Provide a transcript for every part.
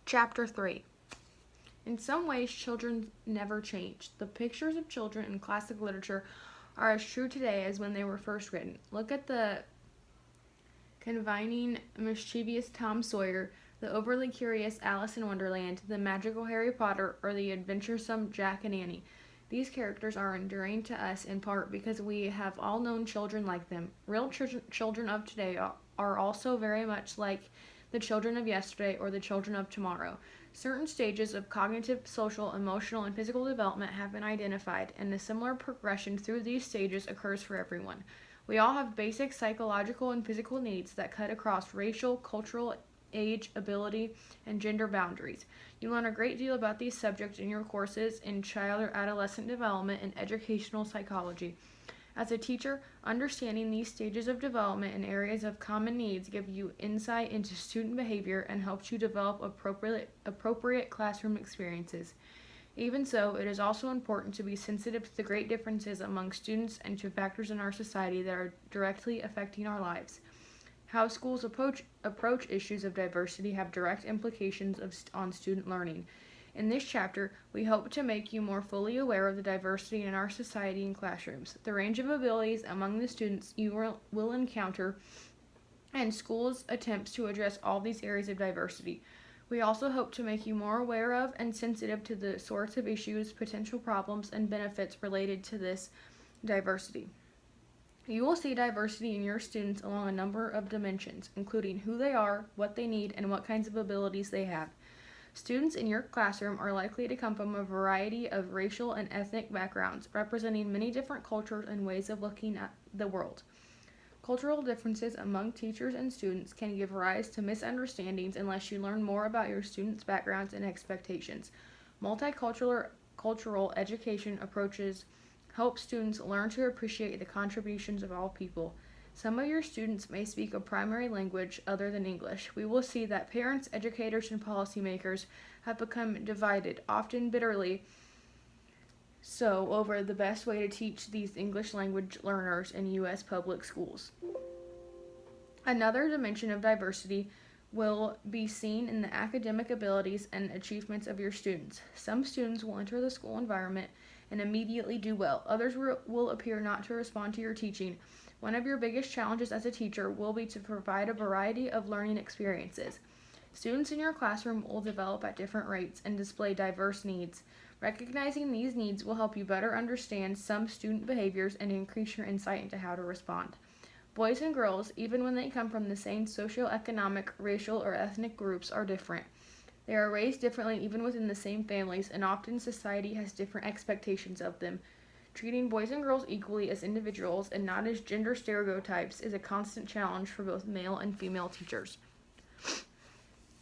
Chapter 3. In some ways, children never change. The pictures of children in classic literature are as true today as when they were first written. Look at the conniving, mischievous Tom Sawyer, the overly curious Alice in Wonderland, the magical Harry Potter, or the adventuresome Jack and Annie. These characters are enduring to us in part because we have all known children like them. Real children of today are also very much like the children of yesterday or the children of tomorrow. Certain stages of cognitive, social, emotional, and physical development have been identified, and a similar progression through these stages occurs for everyone. We all have basic psychological and physical needs that cut across racial, cultural, age, ability, and gender boundaries. You learn a great deal about these subjects in your courses in child or adolescent development and educational psychology. As a teacher, understanding these stages of development and areas of common needs give you insight into student behavior and helps you develop appropriate classroom experiences. Even so, it is also important to be sensitive to the great differences among students and to factors in our society that are directly affecting our lives. How schools approach issues of diversity have direct implications on student learning. In this chapter, we hope to make you more fully aware of the diversity in our society and classrooms, the range of abilities among the students you will encounter, and schools' attempts to address all these areas of diversity. We also hope to make you more aware of and sensitive to the sorts of issues, potential problems, and benefits related to this diversity. You will see diversity in your students along a number of dimensions, including who they are, what they need, and what kinds of abilities they have. Students in your classroom are likely to come from a variety of racial and ethnic backgrounds, representing many different cultures and ways of looking at the world. Cultural differences among teachers and students can give rise to misunderstandings unless you learn more about your students' backgrounds and expectations. Multicultural education approaches help students learn to appreciate the contributions of all people. Some of your students may speak a primary language other than English. We will see that parents, educators, and policymakers have become divided, often bitterly so, over the best way to teach these English language learners in U.S. public schools. Another dimension of diversity will be seen in the academic abilities and achievements of your students. Some students will enter the school environment and immediately do well. Others will appear not to respond to your teaching. One of your biggest challenges as a teacher will be to provide a variety of learning experiences. Students in your classroom will develop at different rates and display diverse needs. Recognizing these needs will help you better understand some student behaviors and increase your insight into how to respond. Boys and girls, even when they come from the same socioeconomic, racial, or ethnic groups, are different. They are raised differently even within the same families, and often society has different expectations of them. Treating boys and girls equally as individuals and not as gender stereotypes is a constant challenge for both male and female teachers.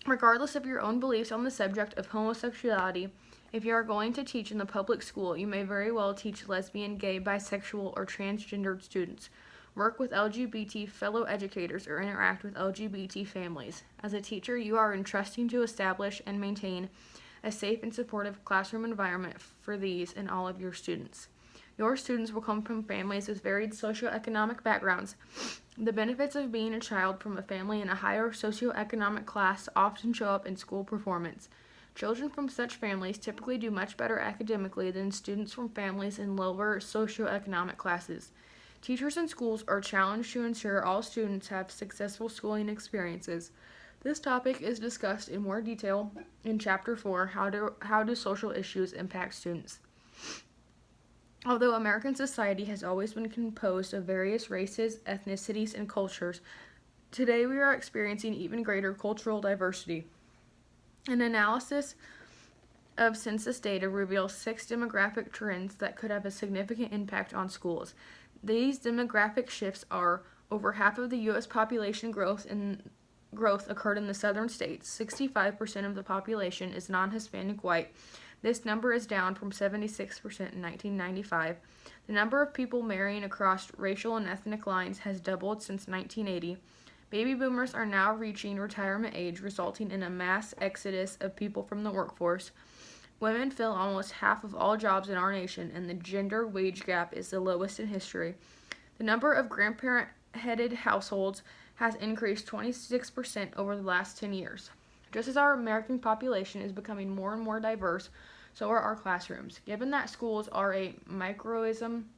Regardless of your own beliefs on the subject of homosexuality, if you are going to teach in the public school, you may very well teach lesbian, gay, bisexual, or transgendered students. Work with LGBT fellow educators or interact with LGBT families. As a teacher, you are entrusting to establish and maintain a safe and supportive classroom environment for these and all of your students. Your students will come from families with varied socioeconomic backgrounds. The benefits of being a child from a family in a higher socioeconomic class often show up in school performance. Children from such families typically do much better academically than students from families in lower socioeconomic classes. Teachers and schools are challenged to ensure all students have successful schooling experiences. This topic is discussed in more detail in Chapter 4, How do Social Issues Impact Students? Although American society has always been composed of various races, ethnicities, and cultures, today we are experiencing even greater cultural diversity. An analysis of census data reveals 6 demographic trends that could have a significant impact on schools. These demographic shifts are: over half of the U.S. population growth occurred in the southern states. 65% of the population is non-Hispanic white. This number is down from 76% in 1995. The number of people marrying across racial and ethnic lines has doubled since 1980. Baby boomers are now reaching retirement age, resulting in a mass exodus of people from the workforce. Women fill almost half of all jobs in our nation, and the gender wage gap is the lowest in history. The number of grandparent-headed households has increased 26% over the last 10 years. Just as our American population is becoming more and more diverse, so are our classrooms. Given that schools are a microcosm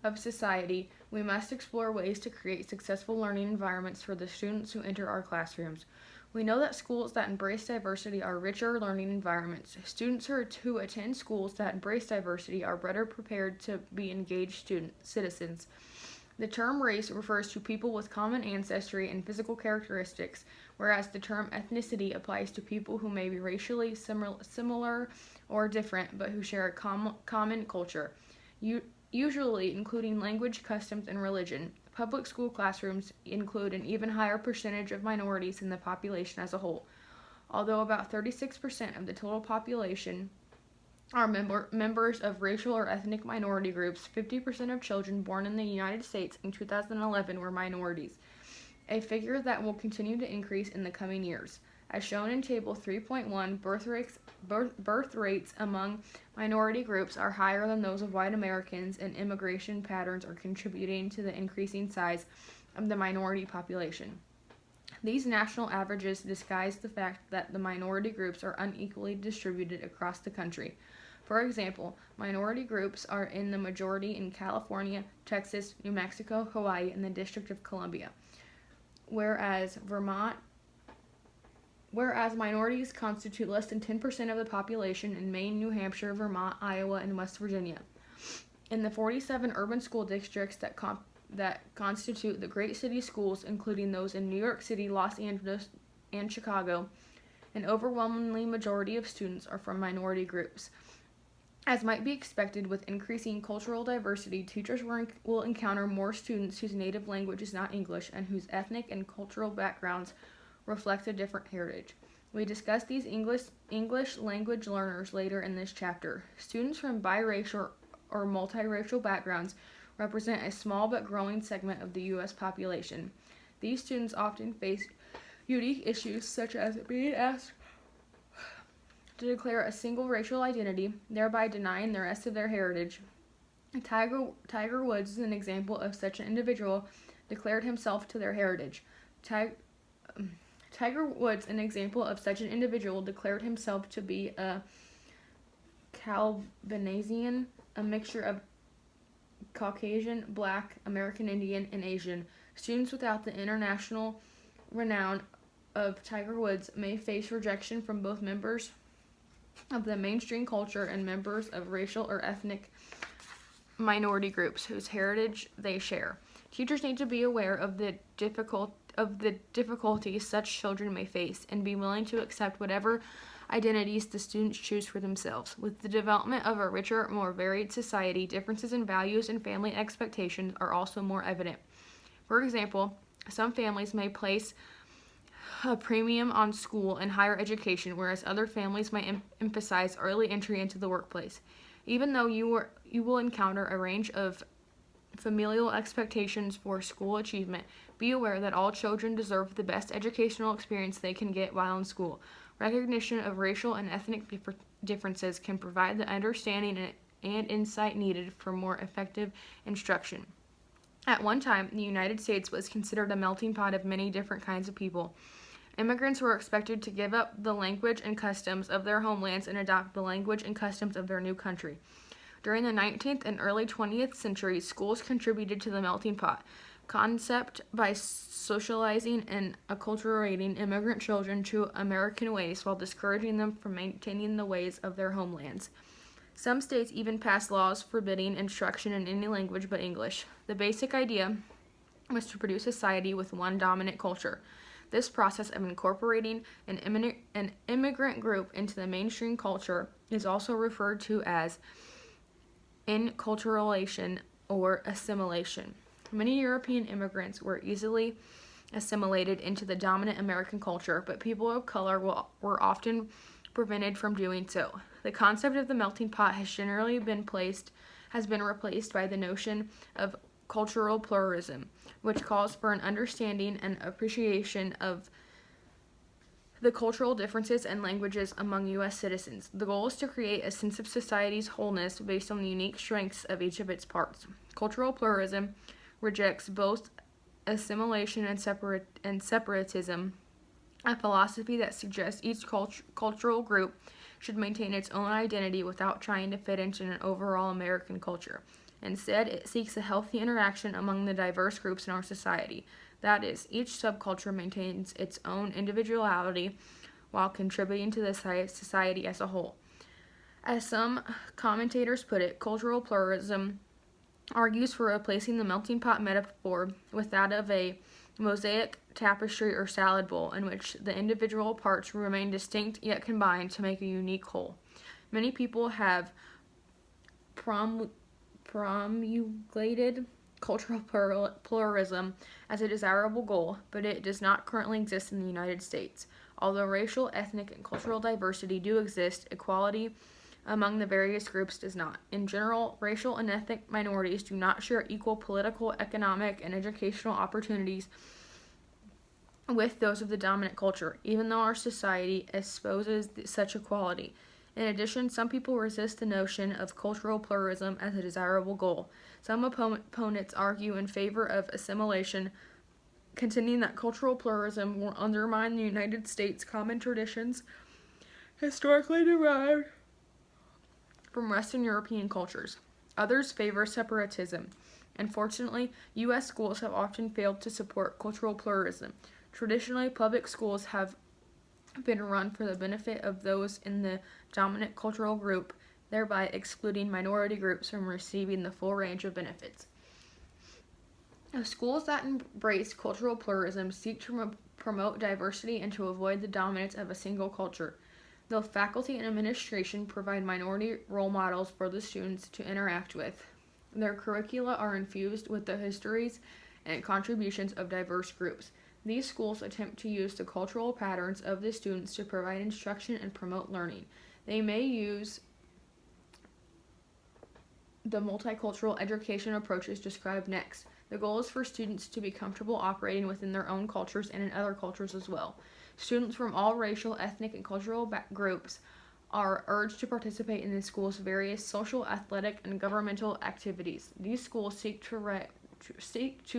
of society, we must explore ways to create successful learning environments for the students who enter our classrooms. We know that schools that embrace diversity are richer learning environments. Students who attend schools that embrace diversity are better prepared to be engaged citizens. The term race refers to people with common ancestry and physical characteristics, whereas the term ethnicity applies to people who may be racially similar or different, but who share a common culture, usually including language, customs, and religion. Public school classrooms include an even higher percentage of minorities in the population as a whole. Although about 36% of the total population are members of racial or ethnic minority groups, 50% of children born in the United States in 2011 were minorities, a figure that will continue to increase in the coming years. As shown in Table 3.1, birth rates among minority groups are higher than those of white Americans, and immigration patterns are contributing to the increasing size of the minority population. These national averages disguise the fact that the minority groups are unequally distributed across the country. For example, minority groups are in the majority in California, Texas, New Mexico, Hawaii, and the District of Columbia, whereas minorities constitute less than 10% of the population in Maine, New Hampshire, Vermont, Iowa, and West Virginia. In the 47 urban school districts that constitute the great city schools, including those in New York City, Los Angeles, and Chicago, an overwhelmingly majority of students are from minority groups. As might be expected with increasing cultural diversity, teachers will encounter more students whose native language is not English and whose ethnic and cultural backgrounds reflect a different heritage. We discuss these English language learners later in this chapter. Students from biracial or multiracial backgrounds represent a small but growing segment of the U.S. population. These students often face unique issues such as being asked to declare a single racial identity, thereby denying the rest of their heritage. Tiger Woods is an example of such an individual declared himself to their heritage. Tiger Woods, an example of such an individual, declared himself to be a Calvinasian, a mixture of Caucasian, Black, American Indian, and Asian. Students without the international renown of Tiger Woods may face rejection from both members of the mainstream culture and members of racial or ethnic minority groups whose heritage they share. Teachers need to be aware of the difficulties such children may face and be willing to accept whatever identities the students choose for themselves. With the development of a richer, more varied society, differences in values and family expectations are also more evident. For example, some families may place a premium on school and higher education, whereas other families might emphasize early entry into the workplace. Even though you will encounter a range of familial expectations for school achievement, be aware that all children deserve the best educational experience they can get while in school. Recognition of racial and ethnic differences can provide the understanding and insight needed for more effective instruction. At one time, the United States was considered a melting pot of many different kinds of people. Immigrants were expected to give up the language and customs of their homelands and adopt the language and customs of their new country. During the 19th and early 20th centuries, schools contributed to the melting pot concept by socializing and acculturating immigrant children to American ways while discouraging them from maintaining the ways of their homelands. Some states even passed laws forbidding instruction in any language but English. The basic idea was to produce a society with one dominant culture. This process of incorporating an immigrant group into the mainstream culture is also referred to as enculturation or assimilation. Many European immigrants were easily assimilated into the dominant American culture, but people of color were often prevented from doing so. The concept of the melting pot has generally been replaced by the notion of cultural pluralism, which calls for an understanding and appreciation of the cultural differences and languages among U.S. citizens. The goal is to create a sense of society's wholeness based on the unique strengths of each of its parts. Cultural pluralism rejects both assimilation and separatism a philosophy that suggests each cultural group should maintain its own identity without trying to fit into an overall American culture. Instead, it seeks a healthy interaction among the diverse groups in our society. That is, each subculture maintains its own individuality while contributing to the society as a whole. As some commentators put it, cultural pluralism argues for replacing the melting pot metaphor with that of a mosaic, tapestry, or salad bowl in which the individual parts remain distinct yet combined to make a unique whole. Many people have promulgated cultural pluralism as a desirable goal, but it does not currently exist in the United States. Although racial, ethnic, and cultural diversity do exist, equality among the various groups does not. In general, racial and ethnic minorities do not share equal political, economic, and educational opportunities with those of the dominant culture, even though our society espouses such equality. In addition, some people resist the notion of cultural pluralism as a desirable goal. Some opponents argue in favor of assimilation, contending that cultural pluralism will undermine the United States' common traditions historically derived from Western European cultures. Others favor separatism. Unfortunately, U.S. schools have often failed to support cultural pluralism. Traditionally, public schools have been run for the benefit of those in the dominant cultural group, thereby excluding minority groups from receiving the full range of benefits. Schools that embrace cultural pluralism seek to promote diversity and to avoid the dominance of a single culture. The faculty and administration provide minority role models for the students to interact with. Their curricula are infused with the histories and contributions of diverse groups. These schools attempt to use the cultural patterns of the students to provide instruction and promote learning. They may use the multicultural education approaches described next. The goal is for students to be comfortable operating within their own cultures and in other cultures as well. Students from all racial, ethnic, and cultural groups are urged to participate in the school's various social, athletic, and governmental activities. These schools seek to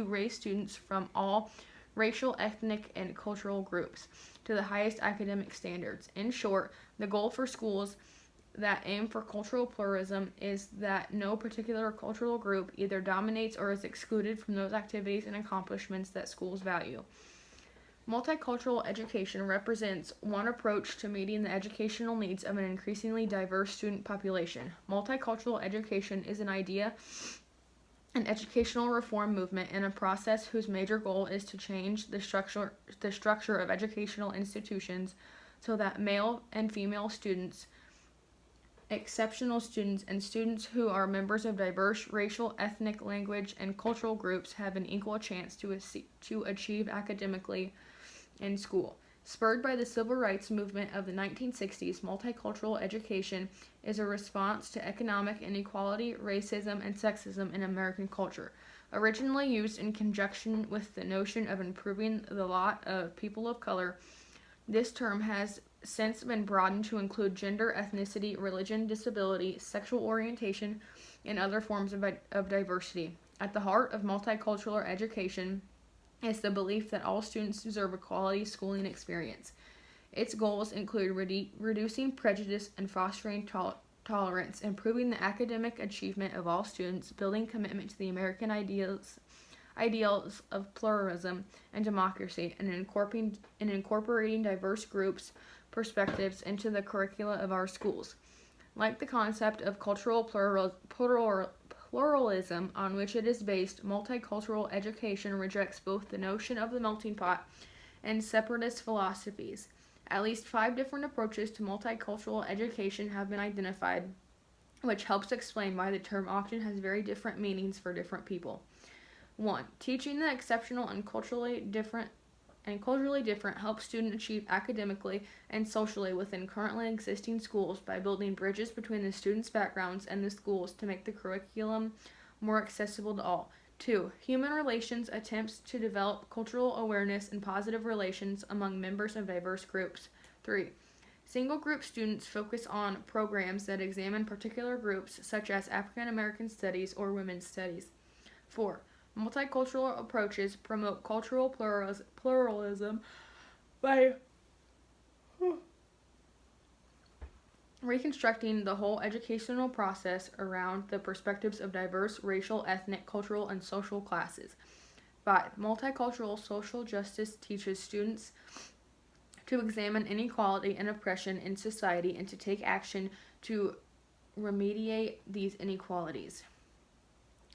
raise students from all racial, ethnic, and cultural groups to the highest academic standards. In short, the goal for schools that aim for cultural pluralism is that no particular cultural group either dominates or is excluded from those activities and accomplishments that schools value. Multicultural education represents one approach to meeting the educational needs of an increasingly diverse student population. Multicultural education is an idea, an educational reform movement, and a process whose major goal is to change the structure of educational institutions so that male and female students, exceptional students, and students who are members of diverse racial, ethnic, language, and cultural groups have an equal chance to achieve academically in school. Spurred by the civil rights movement of the 1960s, multicultural education is a response to economic inequality, racism, and sexism in American culture. Originally used in conjunction with the notion of improving the lot of people of color, this term has since been broadened to include gender, ethnicity, religion, disability, sexual orientation, and other forms of diversity. At the heart of multicultural education is the belief that all students deserve a quality schooling experience. Its goals include reducing prejudice and fostering tolerance, improving the academic achievement of all students, building commitment to the American ideals of pluralism and democracy, and incorporating diverse groups' perspectives into the curricula of our schools. Like the concept of cultural pluralism on which it is based, multicultural education rejects both the notion of the melting pot and separatist philosophies. At least 5 different approaches to multicultural education have been identified, which helps explain why the term often has very different meanings for different people. 1. Teaching the exceptional and culturally different helps students achieve academically and socially within currently existing schools by building bridges between the students' backgrounds and the schools to make the curriculum more accessible to all. 2. Human relations attempts to develop cultural awareness and positive relations among members of diverse groups. 3. Single group students focus on programs that examine particular groups such as African American studies or women's studies. 4. Multicultural approaches promote cultural pluralism by reconstructing the whole educational process around the perspectives of diverse racial, ethnic, cultural, and social classes. 5. Multicultural social justice teaches students to examine inequality and oppression in society and to take action to remediate these inequalities.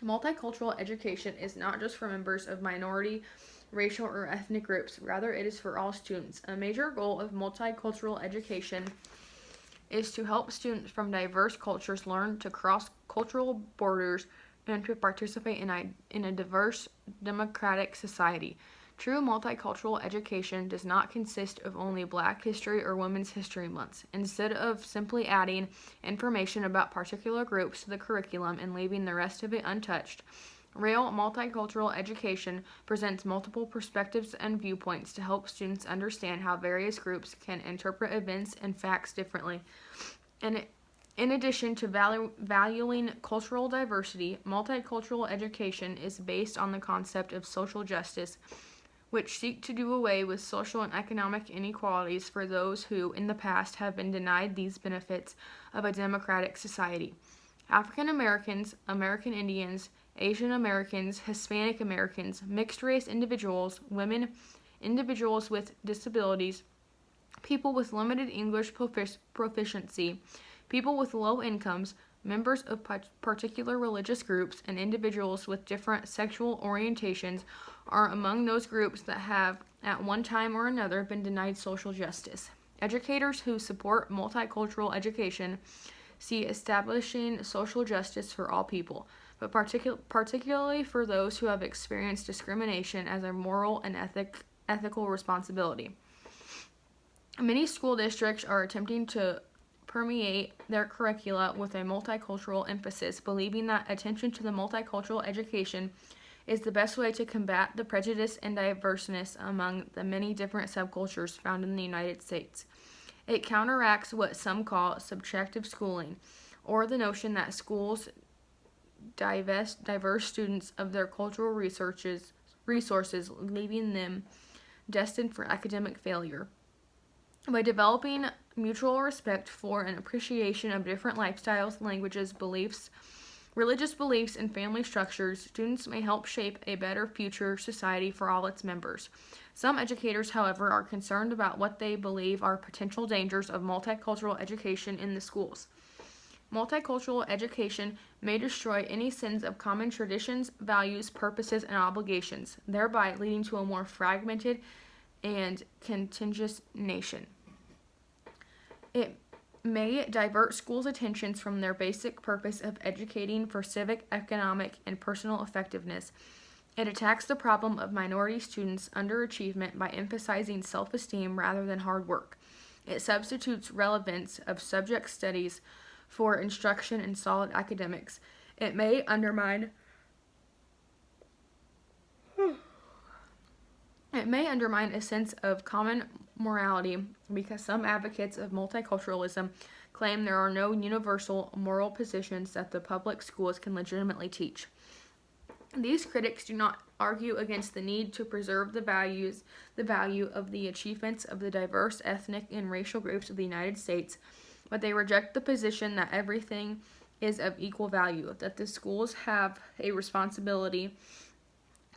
Multicultural education is not just for members of minority, racial, or ethnic groups, rather, it is for all students. A major goal of multicultural education is to help students from diverse cultures learn to cross cultural borders and to participate in a diverse democratic society. True multicultural education does not consist of only Black History or Women's History Months. Instead of simply adding information about particular groups to the curriculum and leaving the rest of it untouched, real multicultural education presents multiple perspectives and viewpoints to help students understand how various groups can interpret events and facts differently. And in addition to valuing cultural diversity, multicultural education is based on the concept of social justice, which seek to do away with social and economic inequalities for those who, in the past, have been denied these benefits of a democratic society. African Americans, American Indians, Asian Americans, Hispanic Americans, mixed race individuals, women, individuals with disabilities, people with limited English proficiency, people with low incomes, members of particular religious groups, and individuals with different sexual orientations are among those groups that have, at one time or another, been denied social justice. Educators who support multicultural education see establishing social justice for all people, but particularly for those who have experienced discrimination as a moral and ethical responsibility. Many school districts are attempting to permeate their curricula with a multicultural emphasis, believing that attention to the multicultural education is the best way to combat the prejudice and diverseness among the many different subcultures found in the United States. It counteracts what some call subjective schooling, or the notion that schools divest diverse students of their cultural resources, leaving them destined for academic failure. By developing mutual respect for and appreciation of different lifestyles, languages, beliefs, religious beliefs, and family structures, students may help shape a better future society for all its members. Some educators, however, are concerned about what they believe are potential dangers of multicultural education in the schools. Multicultural education may destroy any sense of common traditions, values, purposes, and obligations, thereby leading to a more fragmented and contentious nation. It may divert schools' attentions from their basic purpose of educating for civic, economic, and personal effectiveness. It attacks the problem of minority students' underachievement by emphasizing self-esteem rather than hard work. It substitutes relevance of subject studies for instruction in solid academics. It may undermine a sense of common morality because some advocates of multiculturalism claim there are no universal moral positions that the public schools can legitimately teach. These critics do not argue against the need to preserve the value of the achievements of the diverse ethnic and racial groups of the United States, but they reject the position that everything is of equal value, that the schools have a responsibility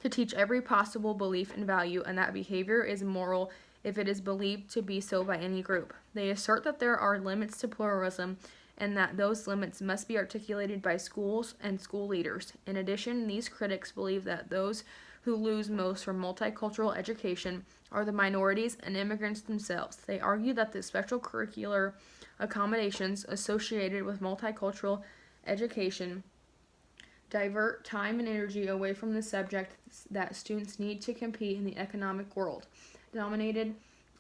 to teach every possible belief and value, and that behavior is moral if it is believed to be so by any group. They assert that there are limits to pluralism and that those limits must be articulated by schools and school leaders. In addition, these critics believe that those who lose most from multicultural education are the minorities and immigrants themselves. They argue that the special curricular accommodations associated with multicultural education divert time and energy away from the subjects that students need to compete in the economic world, dominated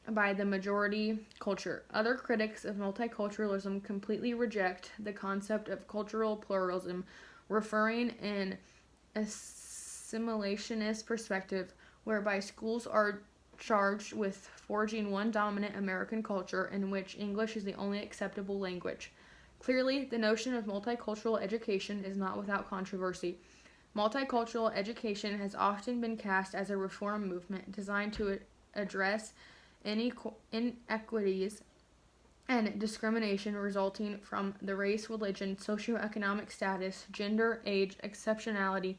by the majority culture. Other critics of multiculturalism completely reject the concept of cultural pluralism, referring an assimilationist perspective whereby schools are charged with forging one dominant American culture in which English is the only acceptable language. Clearly, the notion of multicultural education is not without controversy. Multicultural education has often been cast as a reform movement designed to address inequities and discrimination resulting from the race, religion, socioeconomic status, gender, age, exceptionality,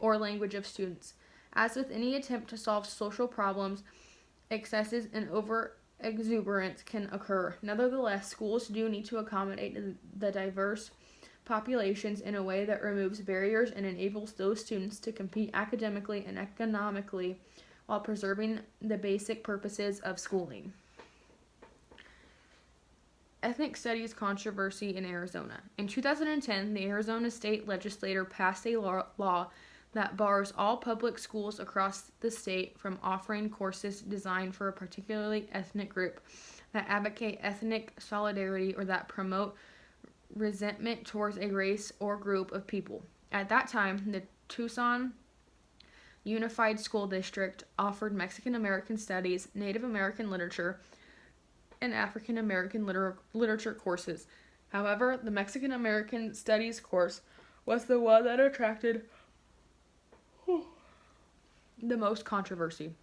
or language of students. As with any attempt to solve social problems, excesses and over exuberance can occur. Nevertheless, schools do need to accommodate the diverse populations in a way that removes barriers and enables those students to compete academically and economically while preserving the basic purposes of schooling. Ethnic studies controversy in Arizona. In 2010, the Arizona state legislature passed a law that bars all public schools across the state from offering courses designed for a particularly ethnic group, that advocate ethnic solidarity, or that promote resentment towards a race or group of people. At that time, the Tucson Unified School District offered Mexican American Studies, Native American Literature, and African American literature courses. However, the Mexican American Studies course was the one that attracted the most controversy.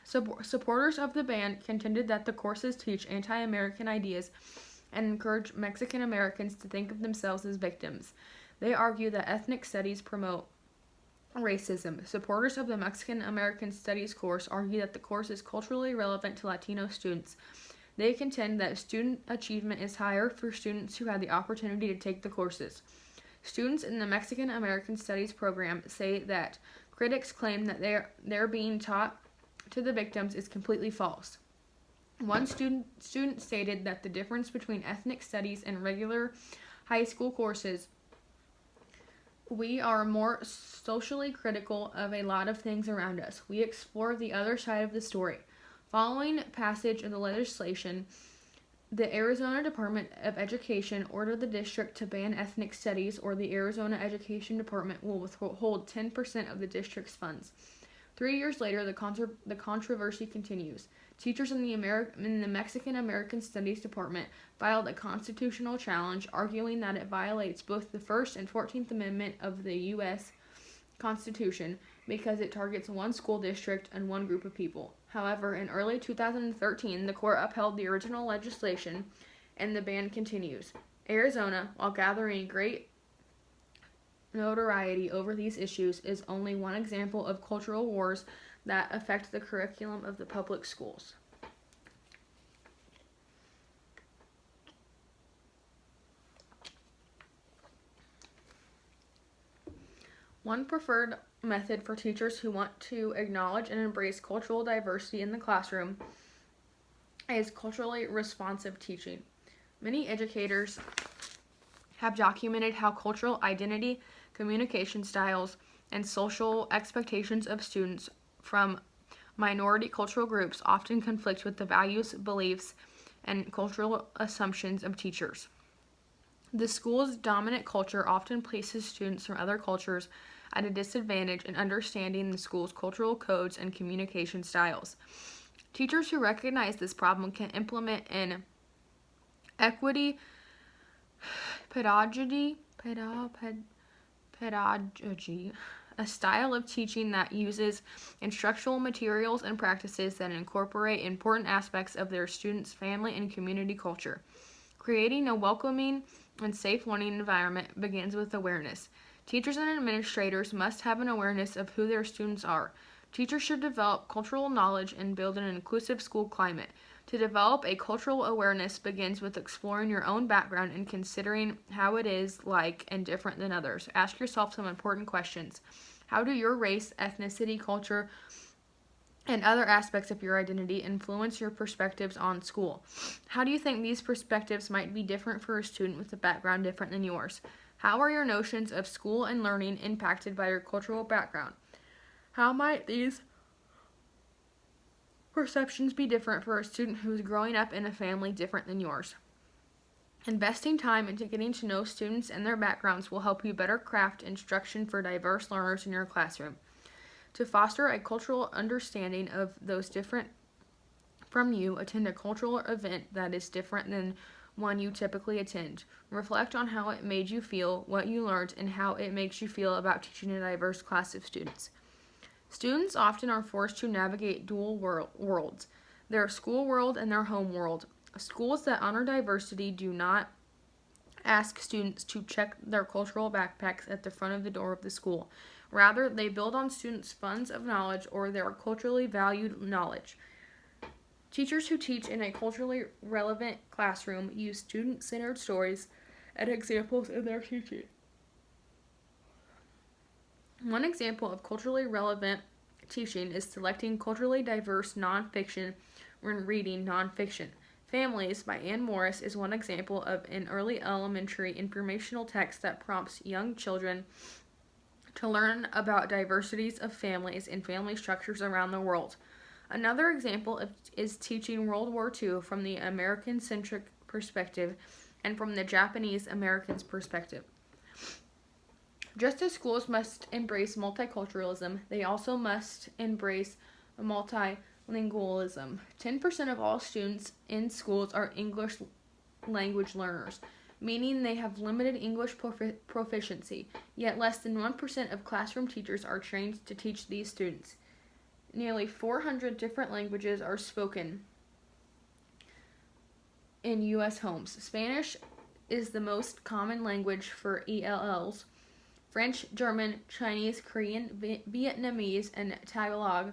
Supporters of the ban contended that the courses teach anti-American ideas and encourage Mexican Americans to think of themselves as victims. They argue that ethnic studies promote racism. Supporters of the Mexican American Studies course argue that the course is culturally relevant to Latino students. They contend that student achievement is higher for students who had the opportunity to take the courses. Students in the Mexican American Studies program say that critics claim that they're being taught to the victims is completely false. One student stated that the difference between ethnic studies and regular high school courses, we are more socially critical of a lot of things around us. We explore the other side of the story. Following passage of the legislation, the Arizona Department of Education ordered the district to ban ethnic studies, or the Arizona Education Department will withhold 10% of the district's funds. 3 years later, the controversy continues. Teachers in the Mexican American Studies Department filed a constitutional challenge, arguing that it violates both the First and 14th Amendment of the U.S. Constitution because it targets one school district and one group of people. However, in early 2013, the court upheld the original legislation, and the ban continues. Arizona, while gathering great notoriety over these issues, is only one example of cultural wars that affect the curriculum of the public schools. One preferred method for teachers who want to acknowledge and embrace cultural diversity in the classroom is culturally responsive teaching. Many educators have documented how cultural identity, communication styles, and social expectations of students from minority cultural groups often conflict with the values, beliefs, and cultural assumptions of teachers. The school's dominant culture often places students from other cultures at a disadvantage in understanding the school's cultural codes and communication styles. Teachers who recognize this problem can implement an equity pedagogy, a style of teaching that uses instructional materials and practices that incorporate important aspects of their students' family and community culture. Creating a welcoming and safe learning environment begins with awareness. Teachers and administrators must have an awareness of who their students are. Teachers should develop cultural knowledge and build an inclusive school climate. To develop a cultural awareness begins with exploring your own background and considering how it is like and different than others. Ask yourself some important questions. How do your race, ethnicity, culture, and other aspects of your identity influence your perspectives on school? How do you think these perspectives might be different for a student with a background different than yours? How are your notions of school and learning impacted by your cultural background? How might these perceptions be different for a student who is growing up in a family different than yours? Investing time into getting to know students and their backgrounds will help you better craft instruction for diverse learners in your classroom. To foster a cultural understanding of those different from you, attend a cultural event that is different than one you typically attend. Reflect on how it made you feel, what you learned, and how it makes you feel about teaching a diverse class of students. Students often are forced to navigate dual worlds, their school world and their home world. Schools that honor diversity do not ask students to check their cultural backpacks at the front of the door of the school. Rather, they build on students' funds of knowledge or their culturally valued knowledge. Teachers who teach in a culturally relevant classroom use student-centered stories and examples in their teaching. One example of culturally relevant teaching is selecting culturally diverse nonfiction when reading nonfiction. Families by Anne Morris is one example of an early elementary informational text that prompts young children to learn about diversities of families and family structures around the world. Another example is teaching World War II from the American-centric perspective and from the Japanese Americans' perspective. Just as schools must embrace multiculturalism, they also must embrace multilingualism. 10% of all students in schools are English language learners, meaning they have limited English proficiency, yet less than 1% of classroom teachers are trained to teach these students. Nearly 400 different languages are spoken in U.S. homes. Spanish is the most common language for ELLs. French, German, Chinese, Korean, Vietnamese, and Tagalog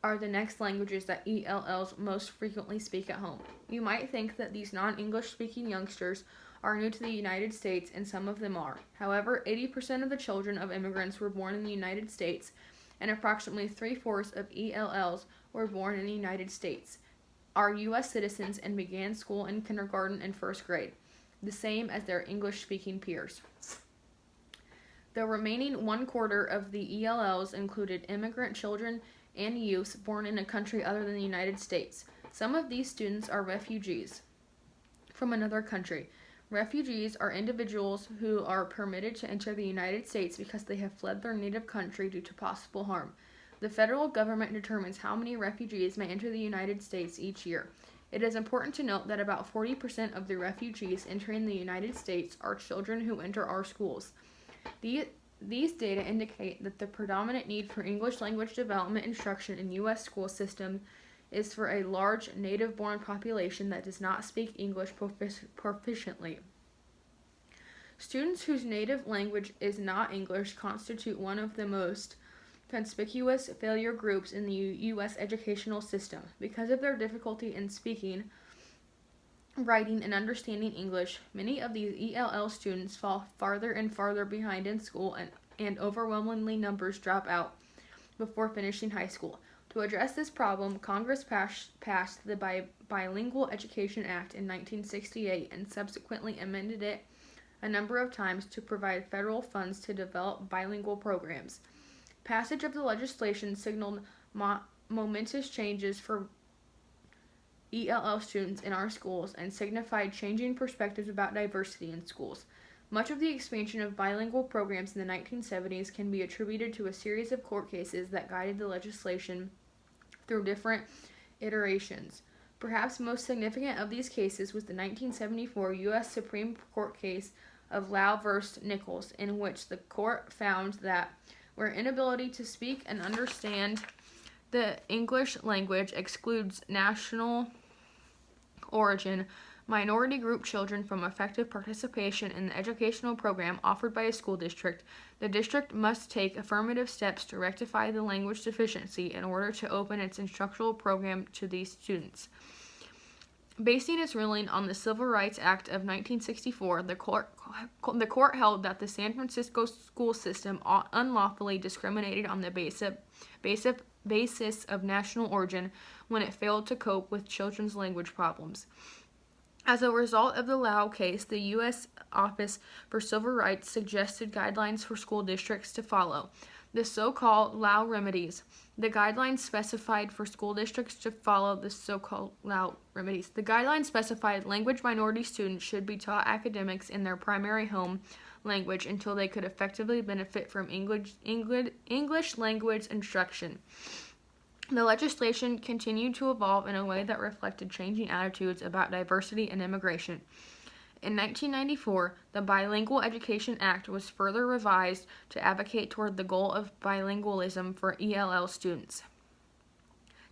are the next languages that ELLs most frequently speak at home. You might think that these non-English speaking youngsters are new to the United States, and some of them are. However, 80% of the children of immigrants were born in the United States, and approximately 3/4 of ELLs were born in the United States, are U.S. citizens, and began school in kindergarten and first grade, the same as their English-speaking peers. The remaining 1/4 of the ELLs included immigrant children and youths born in a country other than the United States. Some of these students are refugees from another country. Refugees are individuals who are permitted to enter the United States because they have fled their native country due to possible harm. The federal government determines how many refugees may enter the United States each year. It is important to note that about 40% of the refugees entering the United States are children who enter our schools. These data indicate that the predominant need for English language development instruction in U.S. school system is for a large native-born population that does not speak English proficiently. Students whose native language is not English constitute one of the most conspicuous failure groups in the U.S. educational system. Because of their difficulty in speaking, writing, and understanding English, many of these ELL students fall farther and farther behind in school, and overwhelmingly numbers drop out before finishing high school. To address this problem, Congress passed the Bilingual Education Act in 1968 and subsequently amended it a number of times to provide federal funds to develop bilingual programs. Passage of the legislation signaled momentous changes for ELL students in our schools and signified changing perspectives about diversity in schools. Much of the expansion of bilingual programs in the 1970s can be attributed to a series of court cases that guided the legislation through different iterations. Perhaps most significant of these cases was the 1974 U.S. Supreme Court case of Lau v. Nichols, in which the court found that where inability to speak and understand the English language excludes national origin, minority group children from effective participation in the educational program offered by a school district, the district must take affirmative steps to rectify the language deficiency in order to open its instructional program to these students. Basing its ruling on the Civil Rights Act of 1964, the court held that the San Francisco school system unlawfully discriminated on the basis of national origin when it failed to cope with children's language problems. As a result of the Lau case, the U.S. Office for Civil Rights suggested guidelines for school districts to follow, the so-called Lau remedies. The guidelines specified for school districts to follow the so-called Lau remedies. The guidelines specified language minority students should be taught academics in their primary home language until they could effectively benefit from English language instruction. The legislation continued to evolve in a way that reflected changing attitudes about diversity and immigration. In 1994, the Bilingual Education Act was further revised to advocate toward the goal of bilingualism for ELL students.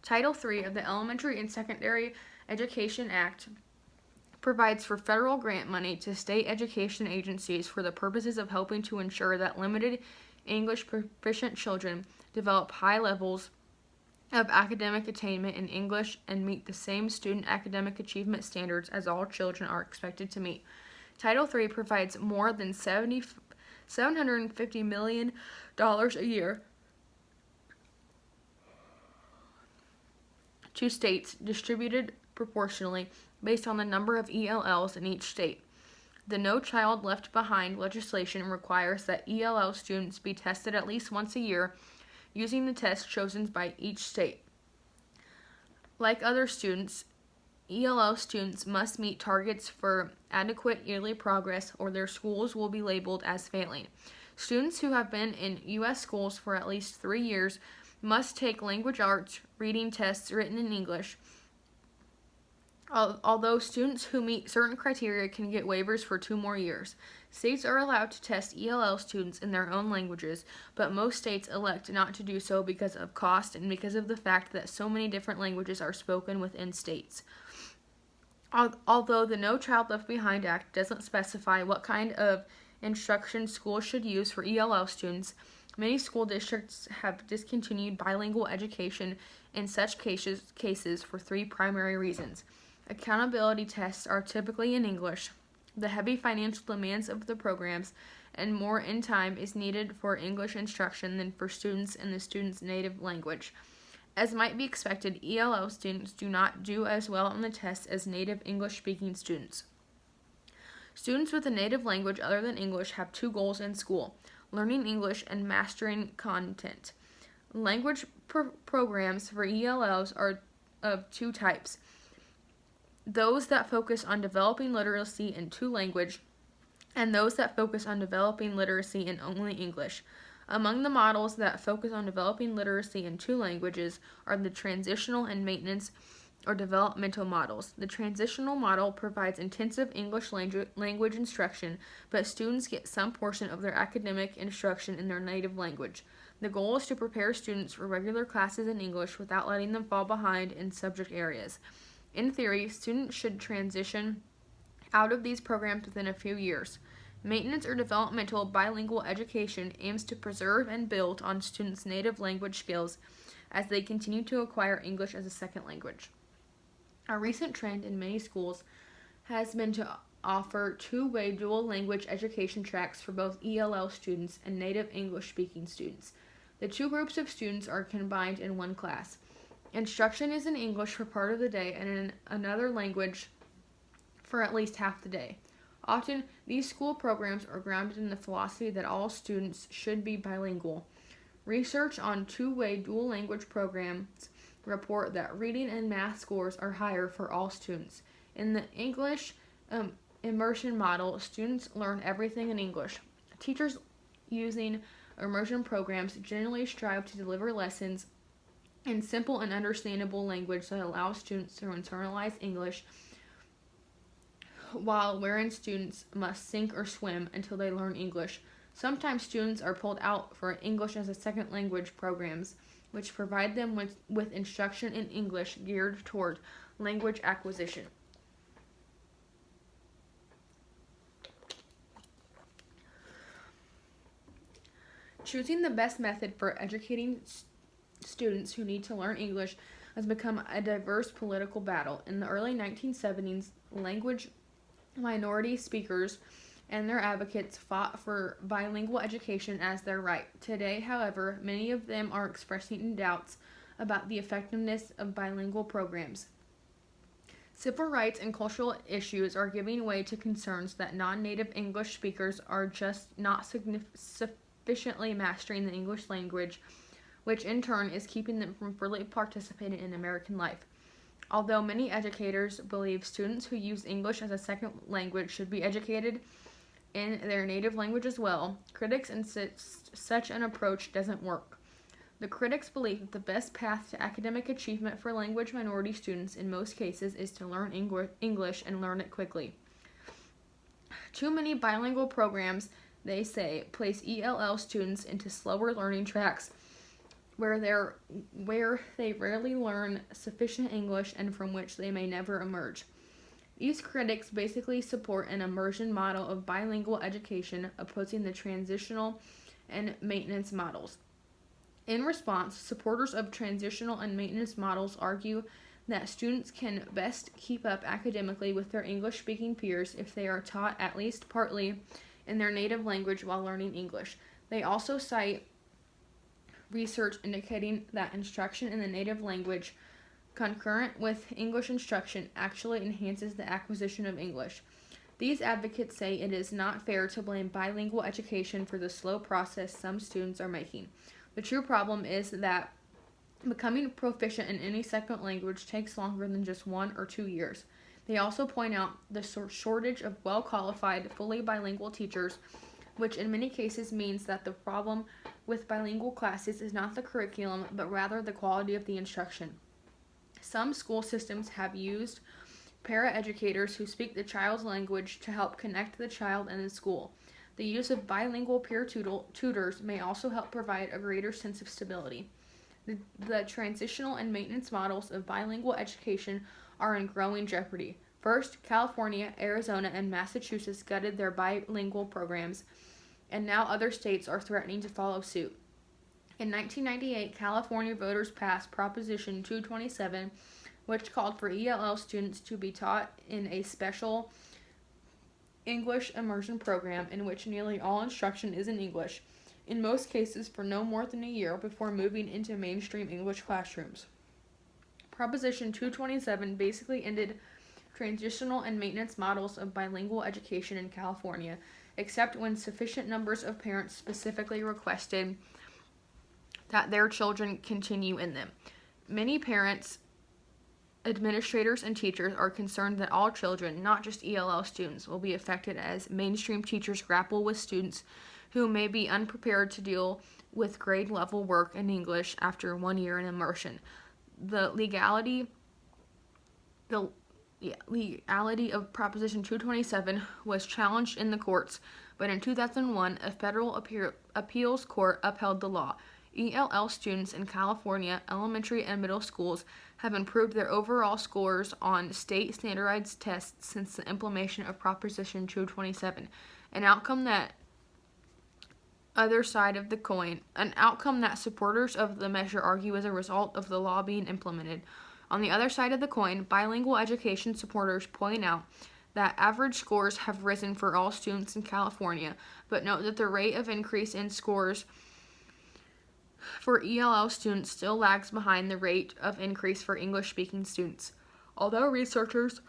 Title III of the Elementary and Secondary Education Act provides for federal grant money to state education agencies for the purposes of helping to ensure that limited English proficient children develop high levels of academic attainment in English and meet the same student academic achievement standards as all children are expected to meet. Title III provides more than $750 million a year to states, distributed proportionally based on the number of ELLs in each state. The No Child Left Behind legislation requires that ELL students be tested at least once a year using the test chosen by each state. Like other students, ELL students must meet targets for adequate yearly progress or their schools will be labeled as failing. Students who have been in U.S. schools for at least 3 years must take language arts reading tests written in English. Although students who meet certain criteria can get waivers for 2 more years. States are allowed to test ELL students in their own languages, but most states elect not to do so because of cost and because of the fact that so many different languages are spoken within states. Although the No Child Left Behind Act doesn't specify what kind of instruction schools should use for ELL students, many school districts have discontinued bilingual education in such cases for 3 primary reasons. Accountability tests are typically in English, the heavy financial demands of the programs, and more in time is needed for English instruction than for students in the student's native language. As might be expected, ELL students do not do as well on the tests as native English-speaking students. Students with a native language other than English have 2 goals in school: learning English and mastering content. Language programs for ELLs are of 2 types: those that focus on developing literacy in 2 languages, and those that focus on developing literacy in only English. Among the models that focus on developing literacy in 2 languages are the transitional and maintenance or developmental models. The transitional model provides intensive English language instruction, but students get some portion of their academic instruction in their native language. The goal is to prepare students for regular classes in English without letting them fall behind in subject areas. In theory, students should transition out of these programs within a few years. Maintenance or developmental bilingual education aims to preserve and build on students' native language skills as they continue to acquire English as a second language. A recent trend in many schools has been to offer 2-way dual language education tracks for both ELL students and native English-speaking students. The 2 groups of students are combined in one class. Instruction is in English for part of the day and in another language for at least half the day. Often, these school programs are grounded in the philosophy that all students should be bilingual. Research on 2-way dual language programs report that reading and math scores are higher for all students. In the English immersion model, students learn everything in English. Teachers using immersion programs generally strive to deliver lessons in simple and understandable language that allows students to internalize English, wherein students must sink or swim until they learn English. Sometimes students are pulled out for English as a second language programs, which provide them with instruction in English geared toward language acquisition. Choosing the best method for educating students who need to learn English has become a diverse political battle. In the early 1970s, language minority speakers and their advocates fought for bilingual education as their right. Today, however, many of them are expressing doubts about the effectiveness of bilingual programs. Civil rights and cultural issues are giving way to concerns that non-native English speakers are just not sufficiently mastering the English language, which in turn is keeping them from fully participating in American life. Although many educators believe students who use English as a second language should be educated in their native language as well, critics insist such an approach doesn't work. The critics believe that the best path to academic achievement for language minority students in most cases is to learn English and learn it quickly. Too many bilingual programs, they say, place ELL students into slower learning tracks where they rarely learn sufficient English and from which they may never emerge. These critics basically support an immersion model of bilingual education, opposing the transitional and maintenance models. In response, supporters of transitional and maintenance models argue that students can best keep up academically with their English speaking peers if they are taught at least partly in their native language while learning English. They also cite research indicating that instruction in the native language concurrent with English instruction actually enhances the acquisition of English. These advocates say it is not fair to blame bilingual education for the slow process some students are making. The true problem is that becoming proficient in any second language takes longer than just 1 or 2 years. They also point out the shortage of well-qualified, fully bilingual teachers, which in many cases means that the problem with bilingual classes is not the curriculum, but rather the quality of the instruction. Some school systems have used paraeducators who speak the child's language to help connect the child and the school. The use of bilingual peer tutors may also help provide a greater sense of stability. The transitional and maintenance models of bilingual education are in growing jeopardy. First, California, Arizona, and Massachusetts gutted their bilingual programs, and now other states are threatening to follow suit. In 1998, California voters passed Proposition 227, which called for ELL students to be taught in a special English immersion program in which nearly all instruction is in English, in most cases for no more than a year before moving into mainstream English classrooms. Proposition 227 basically ended transitional and maintenance models of bilingual education in California, except when sufficient numbers of parents specifically requested that their children continue in them. Many parents, administrators, and teachers are concerned that all children, not just ELL students, will be affected as mainstream teachers grapple with students who may be unprepared to deal with grade level work in English after 1 year in immersion. The legality of Proposition 227 was challenged in the courts, but in 2001, a federal appeals court upheld the law. ELL students in California elementary and middle schools have improved their overall scores on state standardized tests since the implementation of Proposition 227, an outcome that supporters of the measure argue is a result of the law being implemented. On the other side of the coin, bilingual education supporters point out that average scores have risen for all students in California, but note that the rate of increase in scores for ELL students still lags behind the rate of increase for English-speaking students. Although research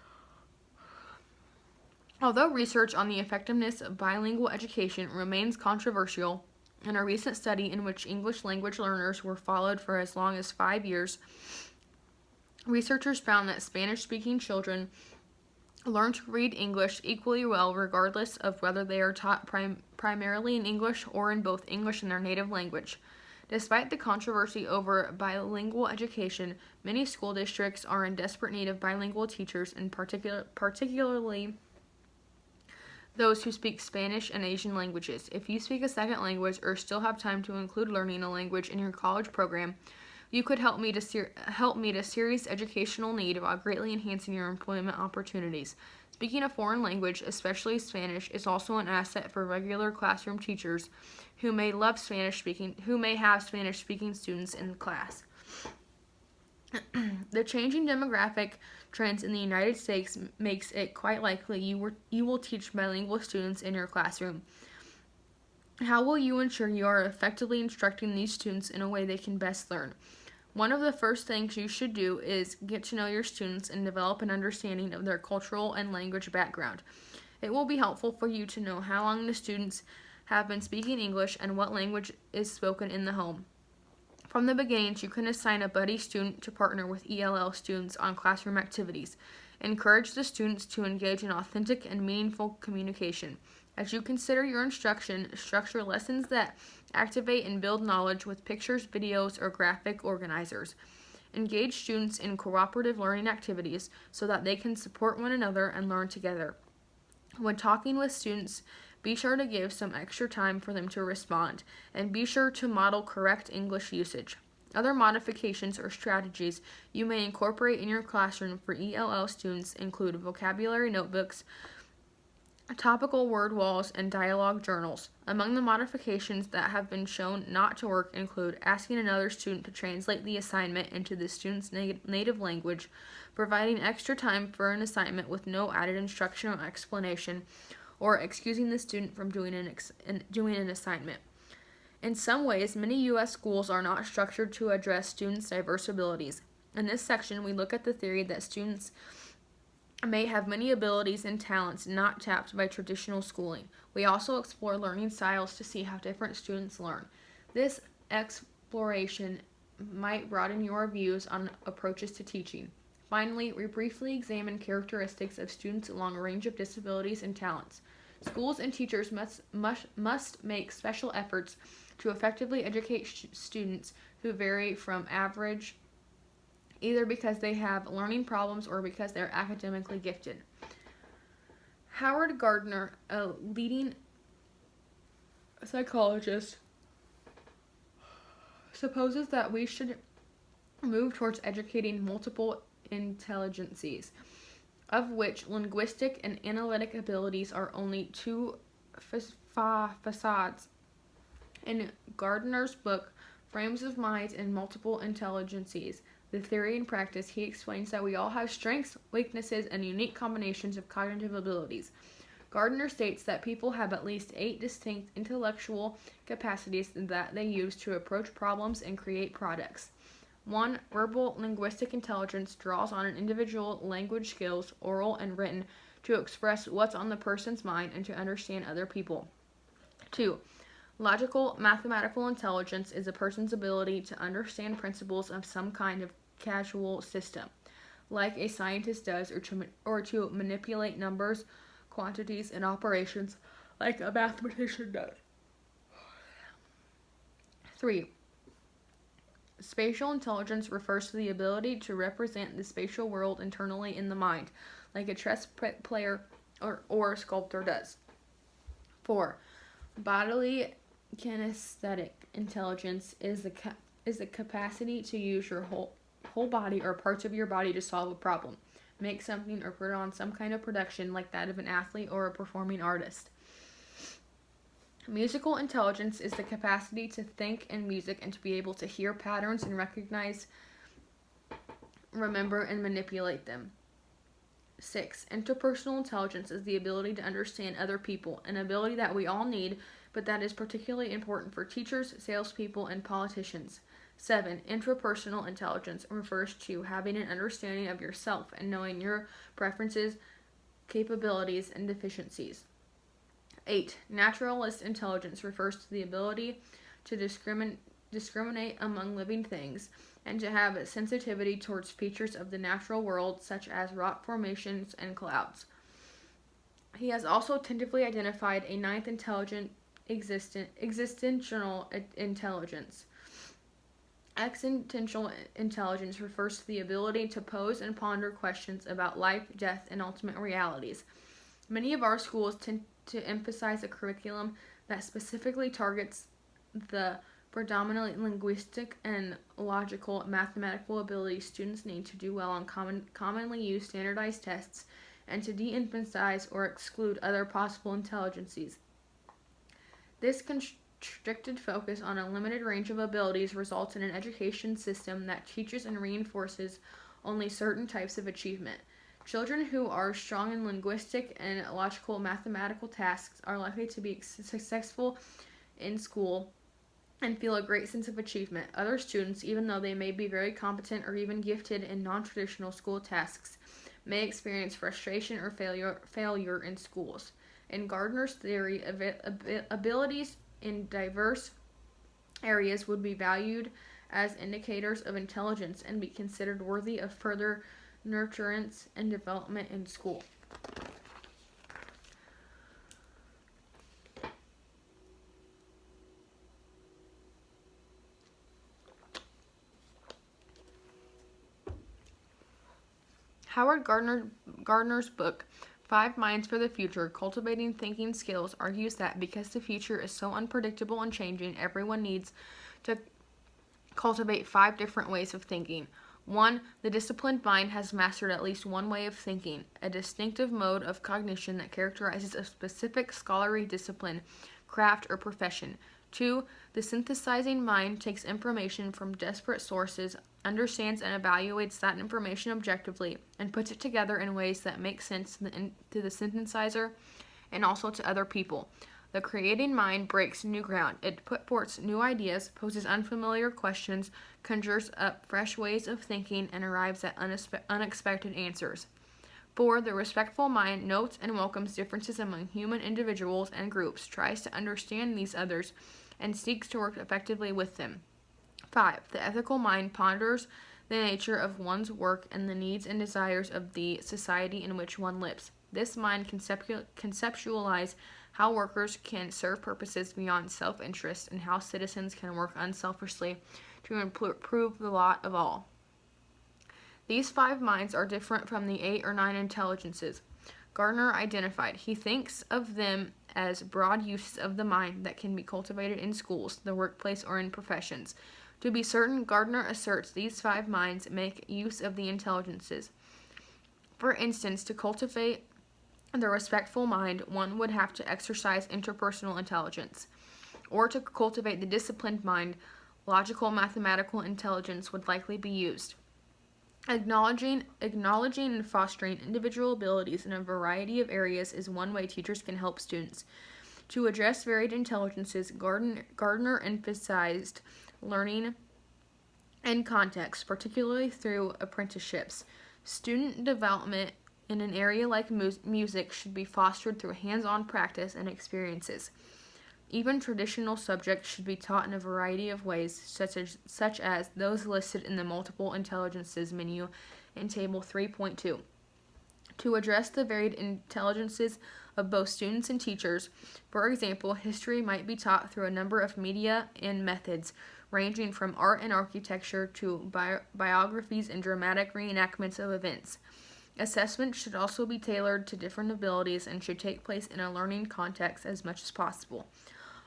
on the effectiveness of bilingual education remains controversial, in a recent study in which English language learners were followed for as long as 5 years, researchers found that Spanish-speaking children learn to read English equally well regardless of whether they are taught primarily in English or in both English and their native language. Despite the controversy over bilingual education, many school districts are in desperate need of bilingual teachers, and particularly those who speak Spanish and Asian languages. If you speak a second language or still have time to include learning a language in your college program, you could help meet a serious educational need while greatly enhancing your employment opportunities. Speaking a foreign language, especially Spanish, is also an asset for regular classroom teachers who may have Spanish-speaking students in class. The changing demographic trends in the United States makes it quite likely you will teach bilingual students in your classroom. How will you ensure you are effectively instructing these students in a way they can best learn? One of the first things you should do is get to know your students and develop an understanding of their cultural and language background. It will be helpful for you to know how long the students have been speaking English and what language is spoken in the home. From the beginnings, you can assign a buddy student to partner with ELL students on classroom activities. Encourage the students to engage in authentic and meaningful communication. As you consider your instruction, structure lessons that activate and build knowledge with pictures, videos, or graphic organizers. Engage students in cooperative learning activities so that they can support one another and learn together. When talking with students, be sure to give some extra time for them to respond, and be sure to model correct English usage. Other modifications or strategies you may incorporate in your classroom for ELL students include vocabulary notebooks, topical word walls, and dialogue journals. Among the modifications that have been shown not to work include asking another student to translate the assignment into the student's native language, providing extra time for an assignment with no added instruction or explanation, or excusing the student from doing an assignment. In some ways, many U.S. schools are not structured to address students' diverse abilities. In this section, we look at the theory that students may have many abilities and talents not tapped by traditional schooling. We also explore learning styles to see how different students learn. This exploration might broaden your views on approaches to teaching. Finally, we briefly examine characteristics of students along a range of disabilities and talents. Schools and teachers must make special efforts to effectively educate students who vary from average either because they have learning problems or because they're academically gifted. Howard Gardner, a leading psychologist, supposes that we should move towards educating multiple intelligences, of which linguistic and analytic abilities are only two facades. In Gardner's book, Frames of Mind and Multiple Intelligences, The Theory and Practice, he explains that we all have strengths, weaknesses, and unique combinations of cognitive abilities. Gardner states that people have at least 8 distinct intellectual capacities that they use to approach problems and create products. 1. Verbal linguistic intelligence draws on an individual language skills, oral and written, to express what's on the person's mind and to understand other people. 2. Logical mathematical intelligence is a person's ability to understand principles of some kind of causal system, like a scientist does, or to manipulate numbers, quantities, and operations, like a mathematician does. 3. Spatial intelligence refers to the ability to represent the spatial world internally in the mind, like a chess player or a sculptor does. 4. Bodily kinesthetic intelligence is the capacity to use your whole body or parts of your body to solve a problem, make something, or put on some kind of production like that of an athlete or a performing artist. Musical intelligence is the capacity to think in music and to be able to hear patterns and recognize, remember, and manipulate them. 6. Interpersonal intelligence is the ability to understand other people, an ability that we all need, but that is particularly important for teachers, salespeople, and politicians. 7. Intrapersonal intelligence refers to having an understanding of yourself and knowing your preferences, capabilities, and deficiencies. 8. Naturalist intelligence refers to the ability to discriminate among living things and to have a sensitivity towards features of the natural world such as rock formations and clouds. He has also tentatively identified a 9th existential intelligence. Existential intelligence refers to the ability to pose and ponder questions about life, death, and ultimate realities. Many of our schools tend to emphasize a curriculum that specifically targets the predominantly linguistic and logical mathematical abilities students need to do well on commonly used standardized tests and to de-emphasize or exclude other possible intelligences. This constricted focus on a limited range of abilities results in an education system that teaches and reinforces only certain types of achievement. Children who are strong in linguistic and logical mathematical tasks are likely to be successful in school and feel a great sense of achievement. Other students, even though they may be very competent or even gifted in non-traditional school tasks, may experience frustration or failure in schools. In Gardner's theory, abilities in diverse areas would be valued as indicators of intelligence and be considered worthy of further nurturance and development in school. Howard Gardner's book, 5 Minds for the Future, Cultivating Thinking Skills, argues that because the future is so unpredictable and changing, everyone needs to cultivate 5 different ways of thinking. 1. The disciplined mind has mastered at least one way of thinking, a distinctive mode of cognition that characterizes a specific scholarly discipline, craft, or profession. 2. The synthesizing mind takes information from disparate sources, understands and evaluates that information objectively, and puts it together in ways that make sense to the synthesizer and also to other people. The creating mind breaks new ground. It puts forth new ideas, poses unfamiliar questions, conjures up fresh ways of thinking, and arrives at unexpected answers. 4. The respectful mind notes and welcomes differences among human individuals and groups, tries to understand these others, and seeks to work effectively with them. 5. The ethical mind ponders the nature of one's work and the needs and desires of the society in which one lives. This mind conceptualizes how workers can serve purposes beyond self-interest and how citizens can work unselfishly to improve the lot of all. These 5 minds are different from the 8 or 9 intelligences Gardner identified. He thinks of them as broad uses of the mind that can be cultivated in schools, the workplace, or in professions. To be certain, Gardner asserts these 5 minds make use of the intelligences. For instance, to cultivate the respectful mind, one would have to exercise interpersonal intelligence. Or to cultivate the disciplined mind, logical mathematical intelligence would likely be used. Acknowledging and fostering individual abilities in a variety of areas is one way teachers can help students. To address varied intelligences, Gardner emphasized learning and context, particularly through apprenticeships. Student development in an area like music should be fostered through hands-on practice and experiences. Even traditional subjects should be taught in a variety of ways, such as those listed in the multiple intelligences menu in Table 3.2. To address the varied intelligences of both students and teachers, for example, history might be taught through a number of media and methods, ranging from art and architecture to biographies and dramatic reenactments of events. Assessment should also be tailored to different abilities and should take place in a learning context as much as possible.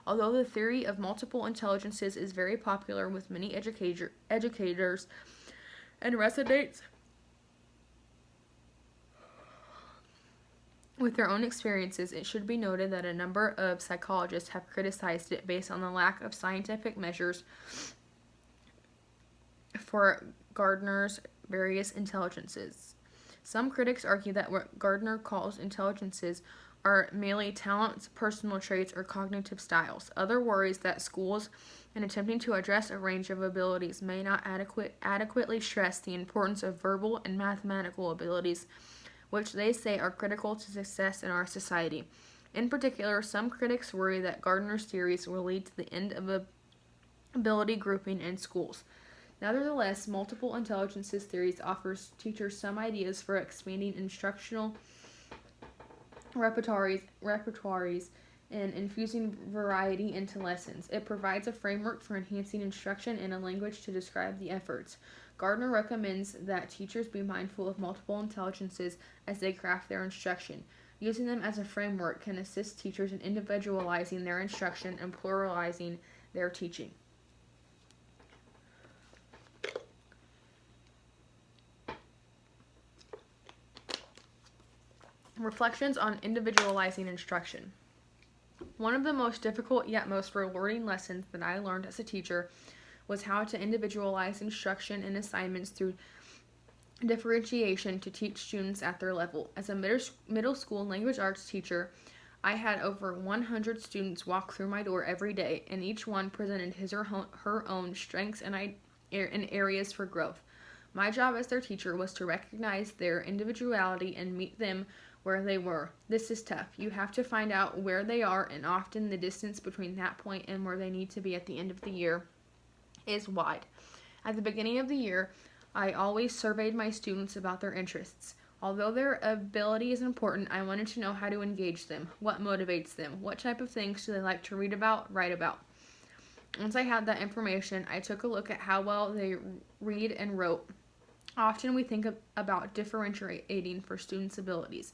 Although the theory of multiple intelligences is very popular with many educators and resonates with their own experiences, it should be noted that a number of psychologists have criticized it based on the lack of scientific measures for Gardner's various intelligences. Some critics argue that what Gardner calls intelligences are merely talents, personal traits, or cognitive styles. Others worries that schools, in attempting to address a range of abilities, may not adequately stress the importance of verbal and mathematical abilities, which they say are critical to success in our society. In particular, some critics worry that Gardner's theories will lead to the end of ability grouping in schools. Nevertheless, multiple intelligences theories offers teachers some ideas for expanding instructional repertoires and infusing variety into lessons. It provides a framework for enhancing instruction and a language to describe the efforts. Gardner recommends that teachers be mindful of multiple intelligences as they craft their instruction. Using them as a framework can assist teachers in individualizing their instruction and pluralizing their teaching. Reflections on individualizing instruction. One of the most difficult yet most rewarding lessons that I learned as a teacher was how to individualize instruction and assignments through differentiation to teach students at their level. As a middle school language arts teacher, I had over 100 students walk through my door every day, and each one presented his or her own strengths and areas for growth. My job as their teacher was to recognize their individuality and meet them where they were. This is tough. You have to find out where they are, and often the distance between that point and where they need to be at the end of the year is wide. At the beginning of the year, I always surveyed my students about their interests. Although their ability is important, I wanted to know how to engage them, what motivates them, what type of things do they like to read about, write about. Once I had that information, I took a look at how well they read and wrote. Often we think about differentiating for students' abilities.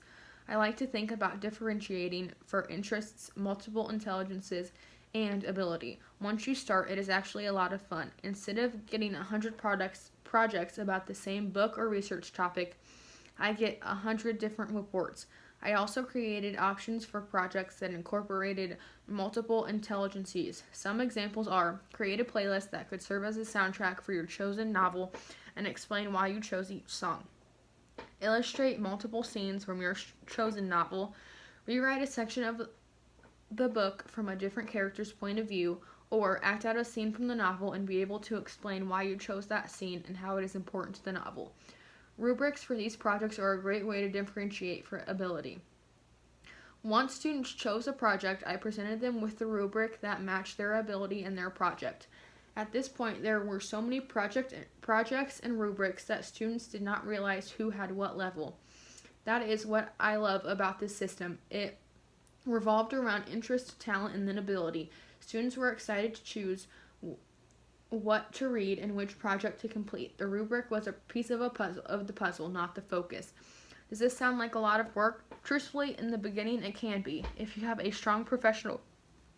I like to think about differentiating for interests, multiple intelligences, and ability. Once you start, it is actually a lot of fun. Instead of getting 100 projects about the same book or research topic, I get 100 different reports. I also created options for projects that incorporated multiple intelligences. Some examples are create a playlist that could serve as a soundtrack for your chosen novel and explain why you chose each song. Illustrate multiple scenes from your chosen novel. Rewrite a section of the book from a different character's point of view, or act out a scene from the novel and be able to explain why you chose that scene and how it is important to the novel. Rubrics for these projects are a great way to differentiate for ability. Once students chose a project, I presented them with the rubric that matched their ability and their project. At this point, there were so many projects and rubrics that students did not realize who had what level. That is what I love about this system. It revolved around interest, talent, and then ability. Students were excited to choose what to read and which project to complete. The rubric was a piece of the puzzle, not the focus. Does this sound like a lot of work? Truthfully, in the beginning, it can be. If you have a strong professional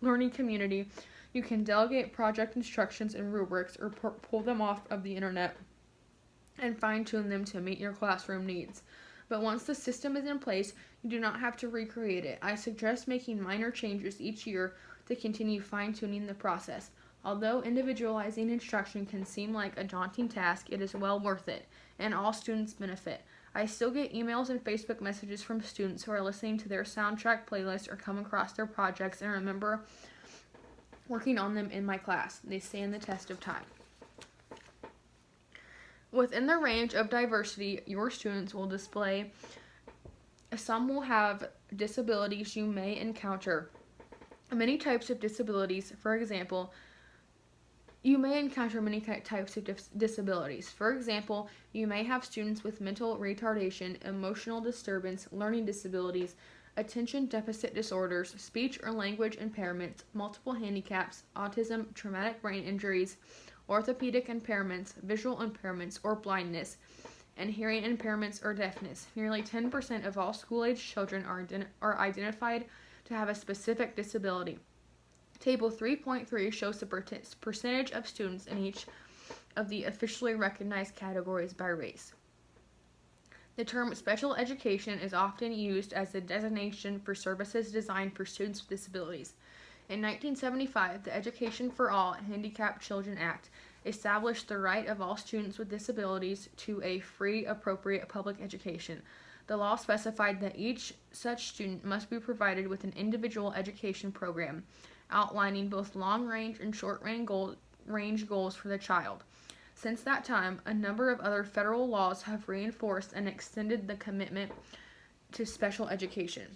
learning community, you can delegate project instructions and rubrics or pull them off of the internet and fine-tune them to meet your classroom needs. But once the system is in place, you do not have to recreate it. I suggest making minor changes each year to continue fine-tuning the process. Although individualizing instruction can seem like a daunting task, it is well worth it, and all students benefit. I still get emails and Facebook messages from students who are listening to their soundtrack playlist or come across their projects and remember working on them in my class. They stand the test of time. Within the range of diversity your students will display, some will have disabilities you may encounter. Many types of disabilities, for example, you may encounter many types of disabilities. For example, you may have students with mental retardation, emotional disturbance, learning disabilities, attention deficit disorders, speech or language impairments, multiple handicaps, autism, traumatic brain injuries, orthopedic impairments, visual impairments or blindness, and hearing impairments or deafness. Nearly 10% of all school-age children are identified to have a specific disability. Table 3.3 shows the percentage of students in each of the officially recognized categories by race. The term special education is often used as a designation for services designed for students with disabilities. In 1975, the Education for All Handicapped Children Act established the right of all students with disabilities to a free, appropriate public education. The law specified that each such student must be provided with an individual education program, outlining both long-range and short-range goals for the child. Since that time, a number of other federal laws have reinforced and extended the commitment to special education.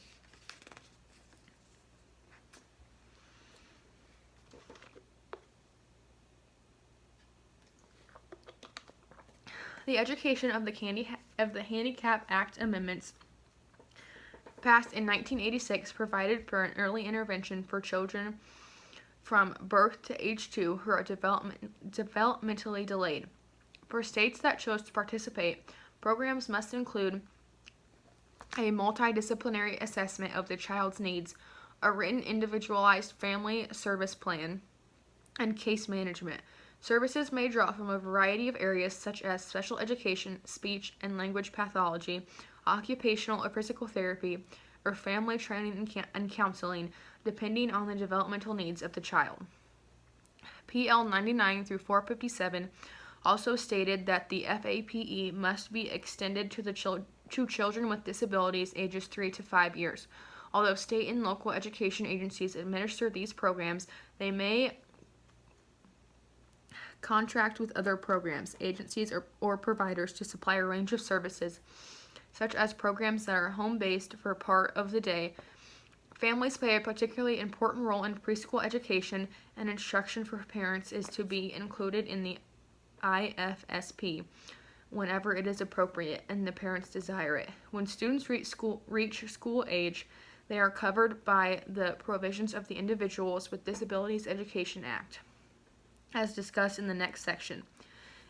The Education of the Handicap Act amendments passed in 1986 provided for an early intervention for children from birth to age 2 who are developmentally delayed. For states that chose to participate, programs must include a multidisciplinary assessment of the child's needs, a written individualized family service plan, and case management. Services may draw from a variety of areas such as special education, speech and language pathology, occupational or physical therapy, or family training and counseling, depending on the developmental needs of the child. PL 99 through 457 also stated that the FAPE must be extended to children with disabilities ages 3 to 5 years. Although state and local education agencies administer these programs, they may contract with other programs, agencies, or providers to supply a range of services, such as programs that are home-based for part of the day. Families play a particularly important role in preschool education, and instruction for parents is to be included in the IFSP whenever it is appropriate and the parents desire it. When students reach school age, they are covered by the provisions of the Individuals with Disabilities Education Act, as discussed in the next section.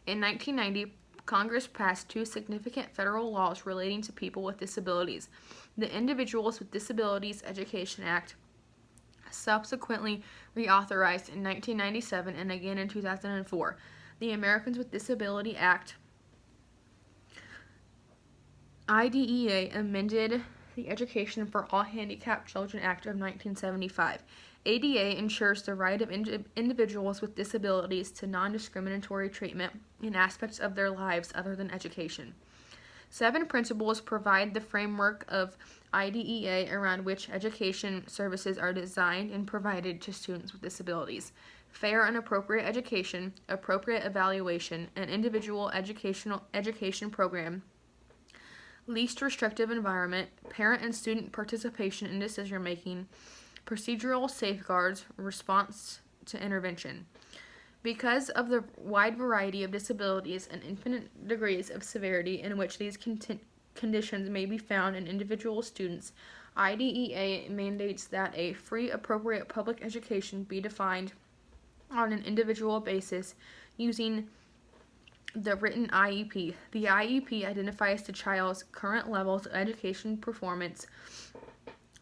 In 1990, Congress passed 2 significant federal laws relating to people with disabilities. The Individuals with Disabilities Education Act subsequently reauthorized in 1997 and again in 2004. The Americans with Disability Act, IDEA, amended the Education for All Handicapped Children Act of 1975. ADA ensures the right of individuals with disabilities to non-discriminatory treatment in aspects of their lives other than education. 7 principles provide the framework of IDEA around which education services are designed and provided to students with disabilities: fair and appropriate education, appropriate evaluation, an individual education program, least restrictive environment, parent and student participation in decision making, procedural safeguards, response to intervention. Because of the wide variety of disabilities and infinite degrees of severity in which these conditions may be found in individual students, IDEA mandates that a free, appropriate public education be defined on an individual basis using the written IEP. The IEP identifies the child's current levels of education performance,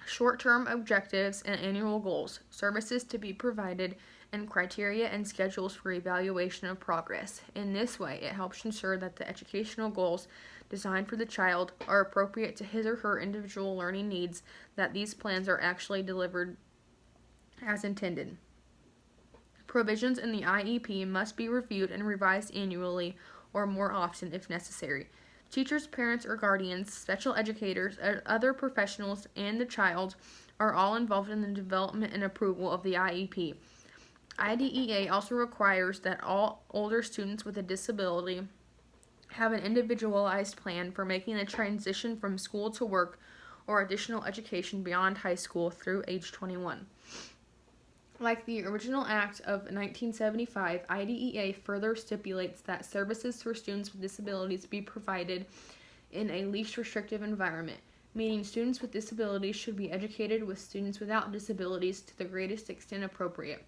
short-term objectives, and annual goals, services to be provided, and criteria and schedules for evaluation of progress. In this way, it helps ensure that the educational goals designed for the child are appropriate to his or her individual learning needs, that these plans are actually delivered as intended. Provisions in the IEP must be reviewed and revised annually or more often if necessary. Teachers, parents, or guardians, special educators, other professionals, and the child are all involved in the development and approval of the IEP. IDEA also requires that all older students with a disability have an individualized plan for making the transition from school to work or additional education beyond high school through age 21. Like the original act of 1975, IDEA further stipulates that services for students with disabilities be provided in a least restrictive environment, meaning students with disabilities should be educated with students without disabilities to the greatest extent appropriate.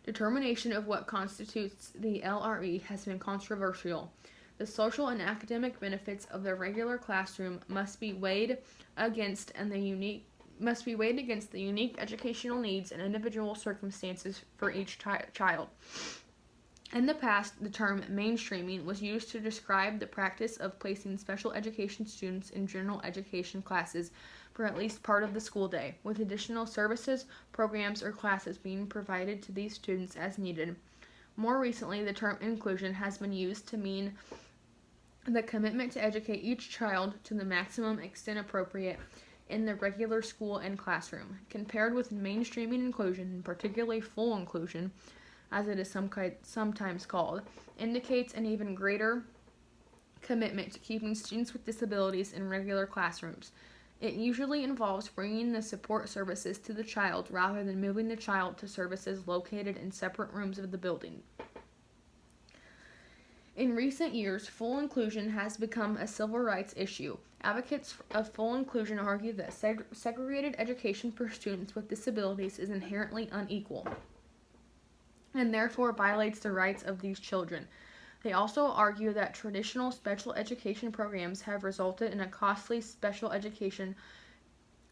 Determination of what constitutes the LRE has been controversial. The social and academic benefits of the regular classroom must be weighed against the unique educational needs and individual circumstances for each child. In the past, the term mainstreaming was used to describe the practice of placing special education students in general education classes for at least part of the school day, with additional services, programs, or classes being provided to these students as needed. More recently, the term inclusion has been used to mean the commitment to educate each child to the maximum extent appropriate in the regular school and classroom. Compared with mainstreaming inclusion, and particularly full inclusion, as it is sometimes called, indicates an even greater commitment to keeping students with disabilities in regular classrooms. It usually involves bringing the support services to the child rather than moving the child to services located in separate rooms of the building. In recent years, full inclusion has become a civil rights issue. Advocates of full inclusion argue that segregated education for students with disabilities is inherently unequal and therefore violates the rights of these children. They also argue that traditional special education programs have resulted in a costly special education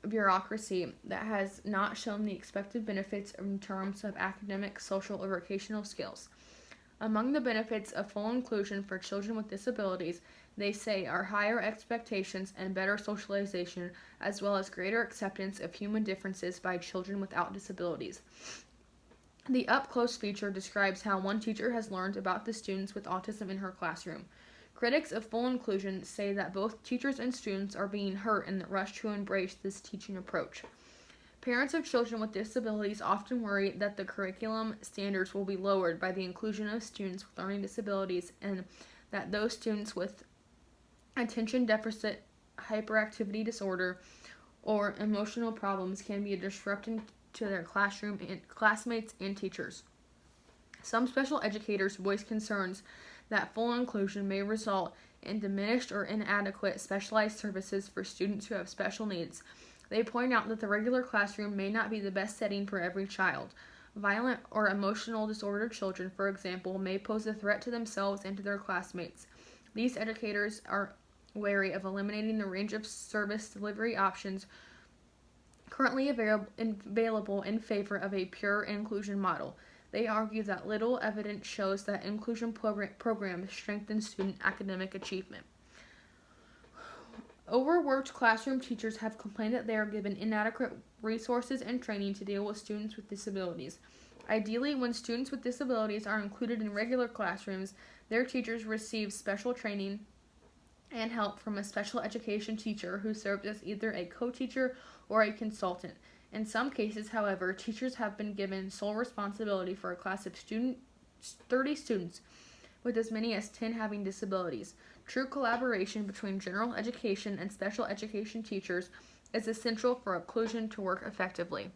bureaucracy that has not shown the expected benefits in terms of academic, social, or vocational skills. Among the benefits of full inclusion for children with disabilities, they say, are higher expectations and better socialization, as well as greater acceptance of human differences by children without disabilities. The up-close feature describes how one teacher has learned about the students with autism in her classroom. Critics of full inclusion say that both teachers and students are being hurt in the rush to embrace this teaching approach. Parents of children with disabilities often worry that the curriculum standards will be lowered by the inclusion of students with learning disabilities, and that those students with attention deficit hyperactivity disorder or emotional problems can be a disruption to their classroom and classmates and teachers. Some special educators voice concerns that full inclusion may result in diminished or inadequate specialized services for students who have special needs. They point out that the regular classroom may not be the best setting for every child. Violent or emotional disordered children, for example, may pose a threat to themselves and to their classmates. These educators are wary of eliminating the range of service delivery options currently available in favor of a pure inclusion model. They argue that little evidence shows that inclusion programs strengthen student academic achievement. Overworked classroom teachers have complained that they are given inadequate resources and training to deal with students with disabilities. Ideally, when students with disabilities are included in regular classrooms, their teachers receive special training and help from a special education teacher who serves as either a co-teacher or a consultant. In some cases, however, teachers have been given sole responsibility for a class of 30 students, with as many as 10 having disabilities. True collaboration between general education and special education teachers is essential for inclusion to work effectively.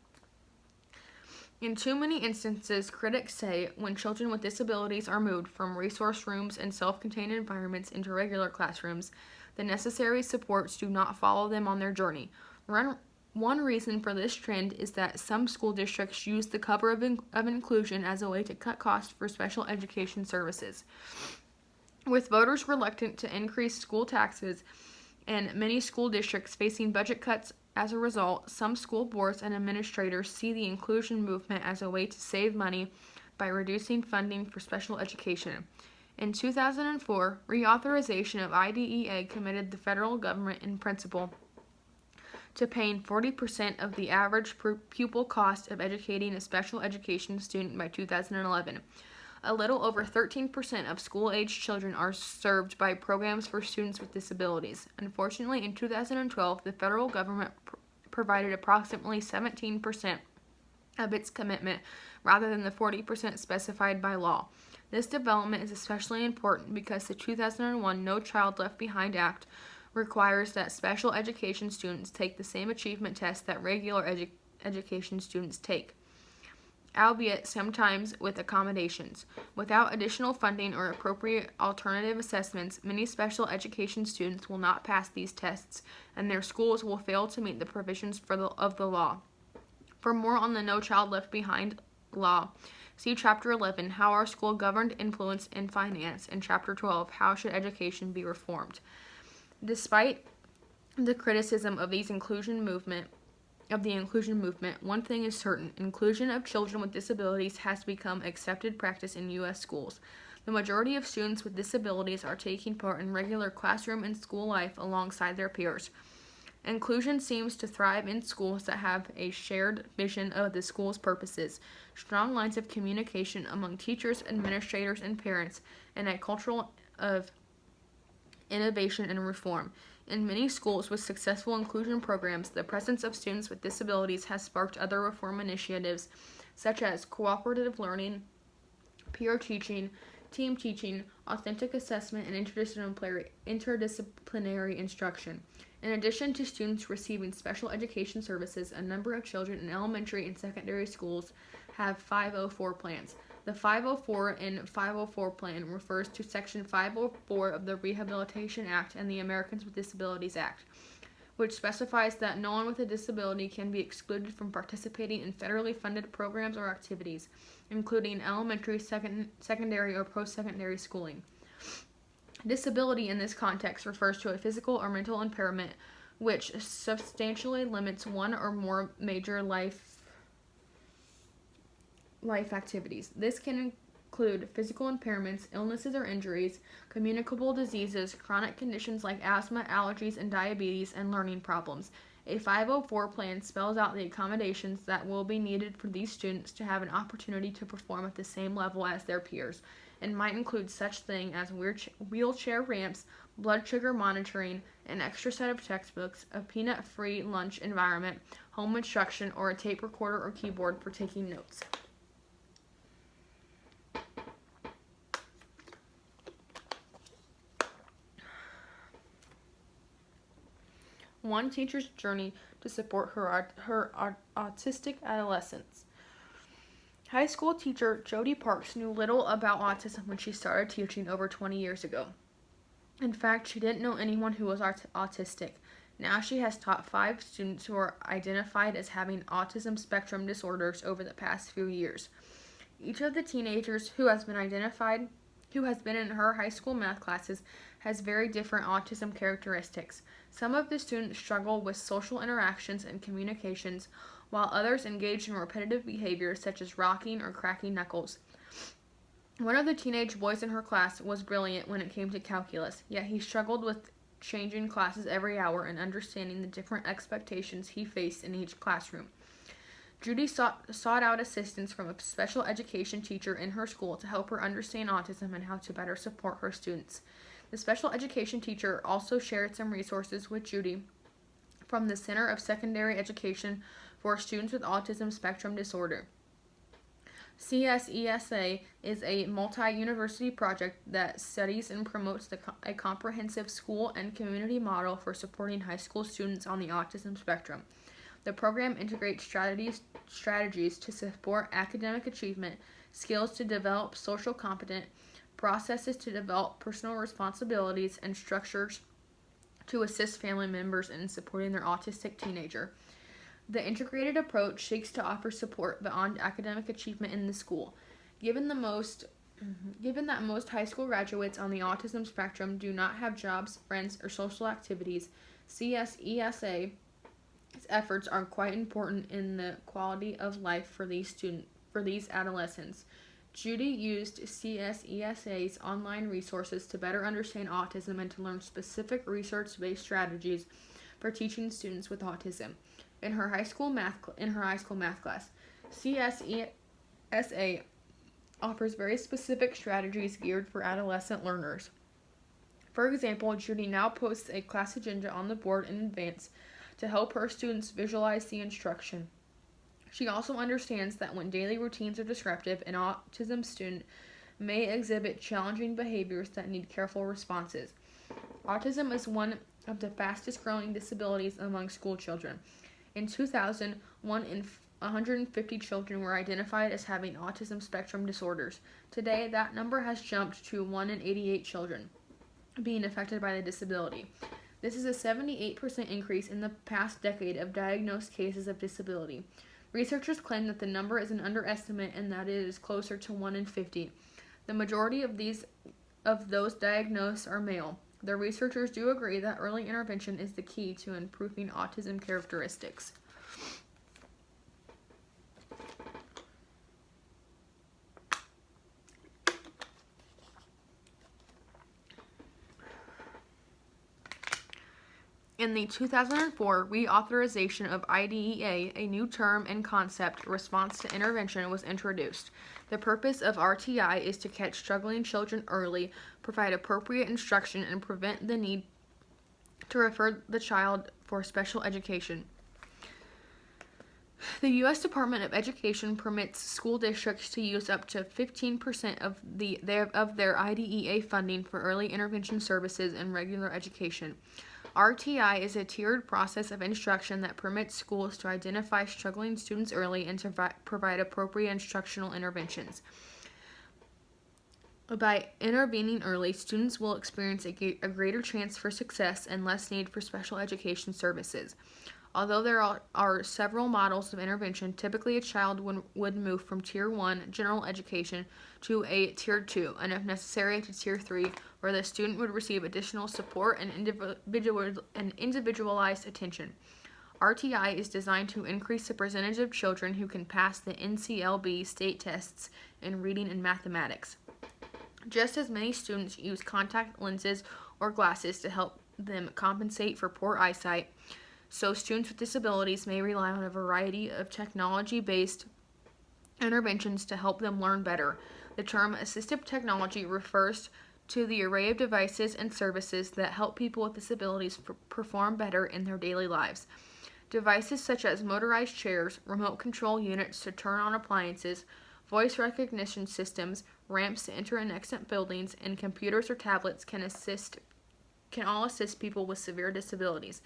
In too many instances, critics say when children with disabilities are moved from resource rooms and self-contained environments into regular classrooms, the necessary supports do not follow them on their journey. One reason for this trend is that some school districts use the cover of inclusion as a way to cut costs for special education services. With voters reluctant to increase school taxes and many school districts facing budget cuts as a result, some school boards and administrators see the inclusion movement as a way to save money by reducing funding for special education. In 2004, reauthorization of IDEA committed the federal government in principle to paying 40% of the average pupil cost of educating a special education student by 2011. A little over 13% of school-aged children are served by programs for students with disabilities. Unfortunately, in 2012, the federal government provided approximately 17% of its commitment rather than the 40% specified by law. This development is especially important because the 2001 No Child Left Behind Act requires that special education students take the same achievement test that regular education students take, albeit sometimes with accommodations. Without additional funding or appropriate alternative assessments, many special education students will not pass these tests, and their schools will fail to meet the provisions of the law. For more on the No Child Left Behind law, see Chapter 11, How Our School Governed, Influenced, and Financed, and Chapter 12, How Should Education Be Reformed. Despite the criticism of the inclusion movement, one thing is certain: inclusion of children with disabilities has become accepted practice in U.S. schools. The majority of students with disabilities are taking part in regular classroom and school life alongside their peers. Inclusion seems to thrive in schools that have a shared vision of the school's purposes, strong lines of communication among teachers, administrators, and parents, and a culture of innovation and reform. In many schools with successful inclusion programs, the presence of students with disabilities has sparked other reform initiatives such as cooperative learning, peer teaching, team teaching, authentic assessment, and interdisciplinary instruction. In addition to students receiving special education services, a number of children in elementary and secondary schools have 504 plans. The 504 and 504 plan refers to Section 504 of the Rehabilitation Act and the Americans with Disabilities Act, which specifies that no one with a disability can be excluded from participating in federally funded programs or activities, including elementary, secondary, or post-secondary schooling. Disability in this context refers to a physical or mental impairment which substantially limits one or more major life activities. This can include physical impairments, illnesses or injuries, communicable diseases, chronic conditions like asthma, allergies, and diabetes, and learning problems. A 504 plan spells out the accommodations that will be needed for these students to have an opportunity to perform at the same level as their peers, and might include such things as wheelchair ramps, blood sugar monitoring, an extra set of textbooks, a peanut-free lunch environment, home instruction, or a tape recorder or keyboard for taking notes. One teacher's journey to support her autistic adolescents. High school teacher Jody Parks knew little about autism when she started teaching over 20 years ago. In fact, she didn't know anyone who was autistic. Now she has taught 5 students who are identified as having autism spectrum disorders over the past few years. Each of the teenagers who has been identified who has been in her high school math classes, has very different autism characteristics. Some of the students struggle with social interactions and communications, while others engage in repetitive behaviors such as rocking or cracking knuckles. One of the teenage boys in her class was brilliant when it came to calculus, yet he struggled with changing classes every hour and understanding the different expectations he faced in each classroom. Judy sought out assistance from a special education teacher in her school to help her understand autism and how to better support her students. The special education teacher also shared some resources with Judy from the Center of Secondary Education for Students with Autism Spectrum Disorder. CSESA is a multi-university project that studies and promotes a comprehensive school and community model for supporting high school students on the autism spectrum. The program integrates strategies to support academic achievement, skills to develop social competence, processes to develop personal responsibilities, and structures to assist family members in supporting their autistic teenager. The integrated approach seeks to offer support beyond academic achievement in the school. Given that most high school graduates on the autism spectrum do not have jobs, friends, or social activities, CSESA's efforts are quite important in the quality of life for these adolescents. Judy used CSESA's online resources to better understand autism and to learn specific research-based strategies for teaching students with autism. In her high school math class, CSESA offers very specific strategies geared for adolescent learners. For example, Judy now posts a class agenda on the board in advance to help her students visualize the instruction. She also understands that when daily routines are disruptive, an autism student may exhibit challenging behaviors that need careful responses. Autism is one of the fastest growing disabilities among school children. In 2000, 1 in 150 children were identified as having autism spectrum disorders. Today, that number has jumped to 1 in 88 children being affected by the disability. This is a 78% increase in the past decade of diagnosed cases of disability. Researchers claim that the number is an underestimate and that it is closer to 1 in 50. The majority of those diagnosed are male. The researchers do agree that early intervention is the key to improving autism characteristics. In the 2004 reauthorization of IDEA, a new term and concept, response to intervention, was introduced. The purpose of RTI is to catch struggling children early, provide appropriate instruction, and prevent the need to refer the child for special education. The U.S. Department of Education permits school districts to use up to 15% of their IDEA funding for early intervention services and regular education. RTI is a tiered process of instruction that permits schools to identify struggling students early and to provide appropriate instructional interventions. By intervening early, students will experience a greater chance for success and less need for special education services. Although there are several models of intervention, typically a child would move from Tier 1 general education to a Tier 2, and if necessary to Tier 3, where the student would receive additional support and individualized attention. RTI is designed to increase the percentage of children who can pass the NCLB state tests in reading and mathematics. Just as many students use contact lenses or glasses to help them compensate for poor eyesight, so students with disabilities may rely on a variety of technology-based interventions to help them learn better. The term assistive technology refers to the array of devices and services that help people with disabilities perform better in their daily lives. Devices such as motorized chairs, remote control units to turn on appliances, voice recognition systems, ramps to enter and exit buildings, and computers or tablets can all assist people with severe disabilities.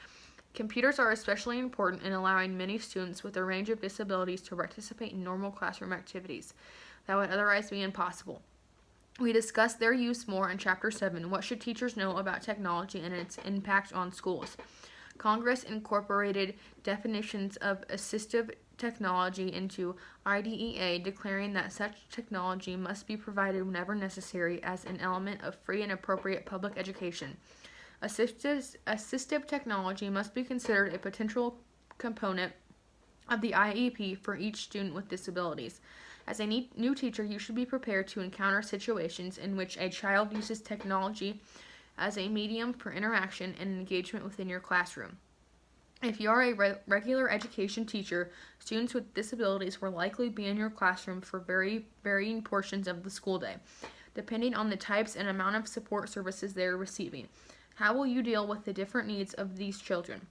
Computers are especially important in allowing many students with a range of disabilities to participate in normal classroom activities that would otherwise be impossible. We discuss their use more in Chapter 7, What Should Teachers Know About Technology and Its Impact on Schools? Congress incorporated definitions of assistive technology into IDEA, declaring that such technology must be provided whenever necessary as an element of free and appropriate public education. Assistive technology must be considered a potential component of the IEP for each student with disabilities. As a new teacher, you should be prepared to encounter situations in which a child uses technology as a medium for interaction and engagement within your classroom. If you are a regular education teacher, students with disabilities will likely be in your classroom for varying portions of the school day, depending on the types and amount of support services they are receiving. How will you deal with the different needs of these children?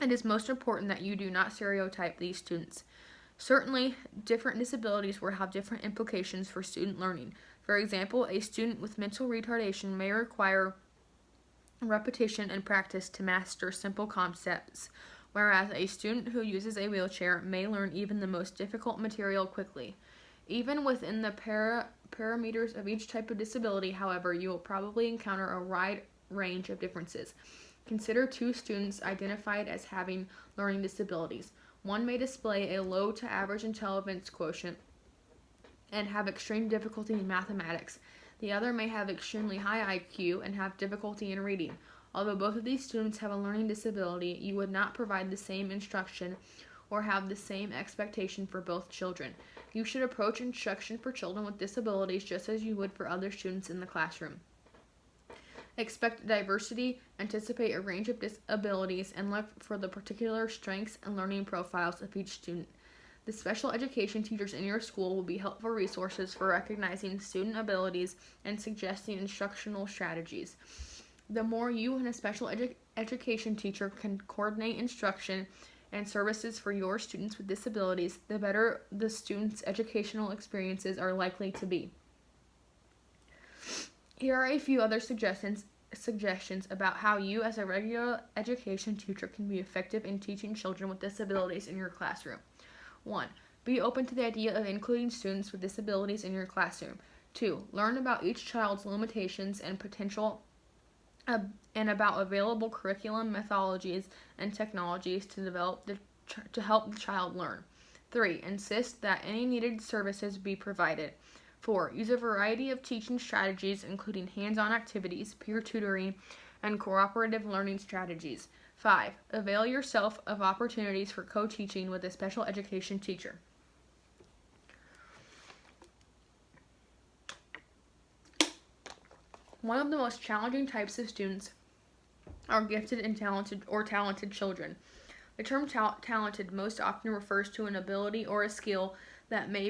It is most important that you do not stereotype these students. Certainly, different disabilities will have different implications for student learning. For example, a student with mental retardation may require repetition and practice to master simple concepts, whereas a student who uses a wheelchair may learn even the most difficult material quickly. Even within the parameters of each type of disability, however, you will probably encounter a wide range of differences. Consider two students identified as having learning disabilities. One may display a low to average intelligence quotient and have extreme difficulty in mathematics. The other may have extremely high IQ and have difficulty in reading. Although both of these students have a learning disability, you would not provide the same instruction or have the same expectation for both children. You should approach instruction for children with disabilities just as you would for other students in the classroom. Expect diversity, anticipate a range of disabilities, and look for the particular strengths and learning profiles of each student. The special education teachers in your school will be helpful resources for recognizing student abilities and suggesting instructional strategies. The more you and a special education teacher can coordinate instruction and services for your students with disabilities, the better the students' educational experiences are likely to be. Here are a few other suggestions about how you as a regular education teacher can be effective in teaching children with disabilities in your classroom. 1. Be open to the idea of including students with disabilities in your classroom. 2. Learn about each child's limitations and potential and about available curriculum, methodologies, and technologies to help the child learn. 3. Insist that any needed services be provided. 4. Use a variety of teaching strategies, including hands-on activities, peer tutoring, and cooperative learning strategies. 5. Avail yourself of opportunities for co-teaching with a special education teacher. One of the most challenging types of students are gifted and talented children. The term talented most often refers to an ability or a skill that may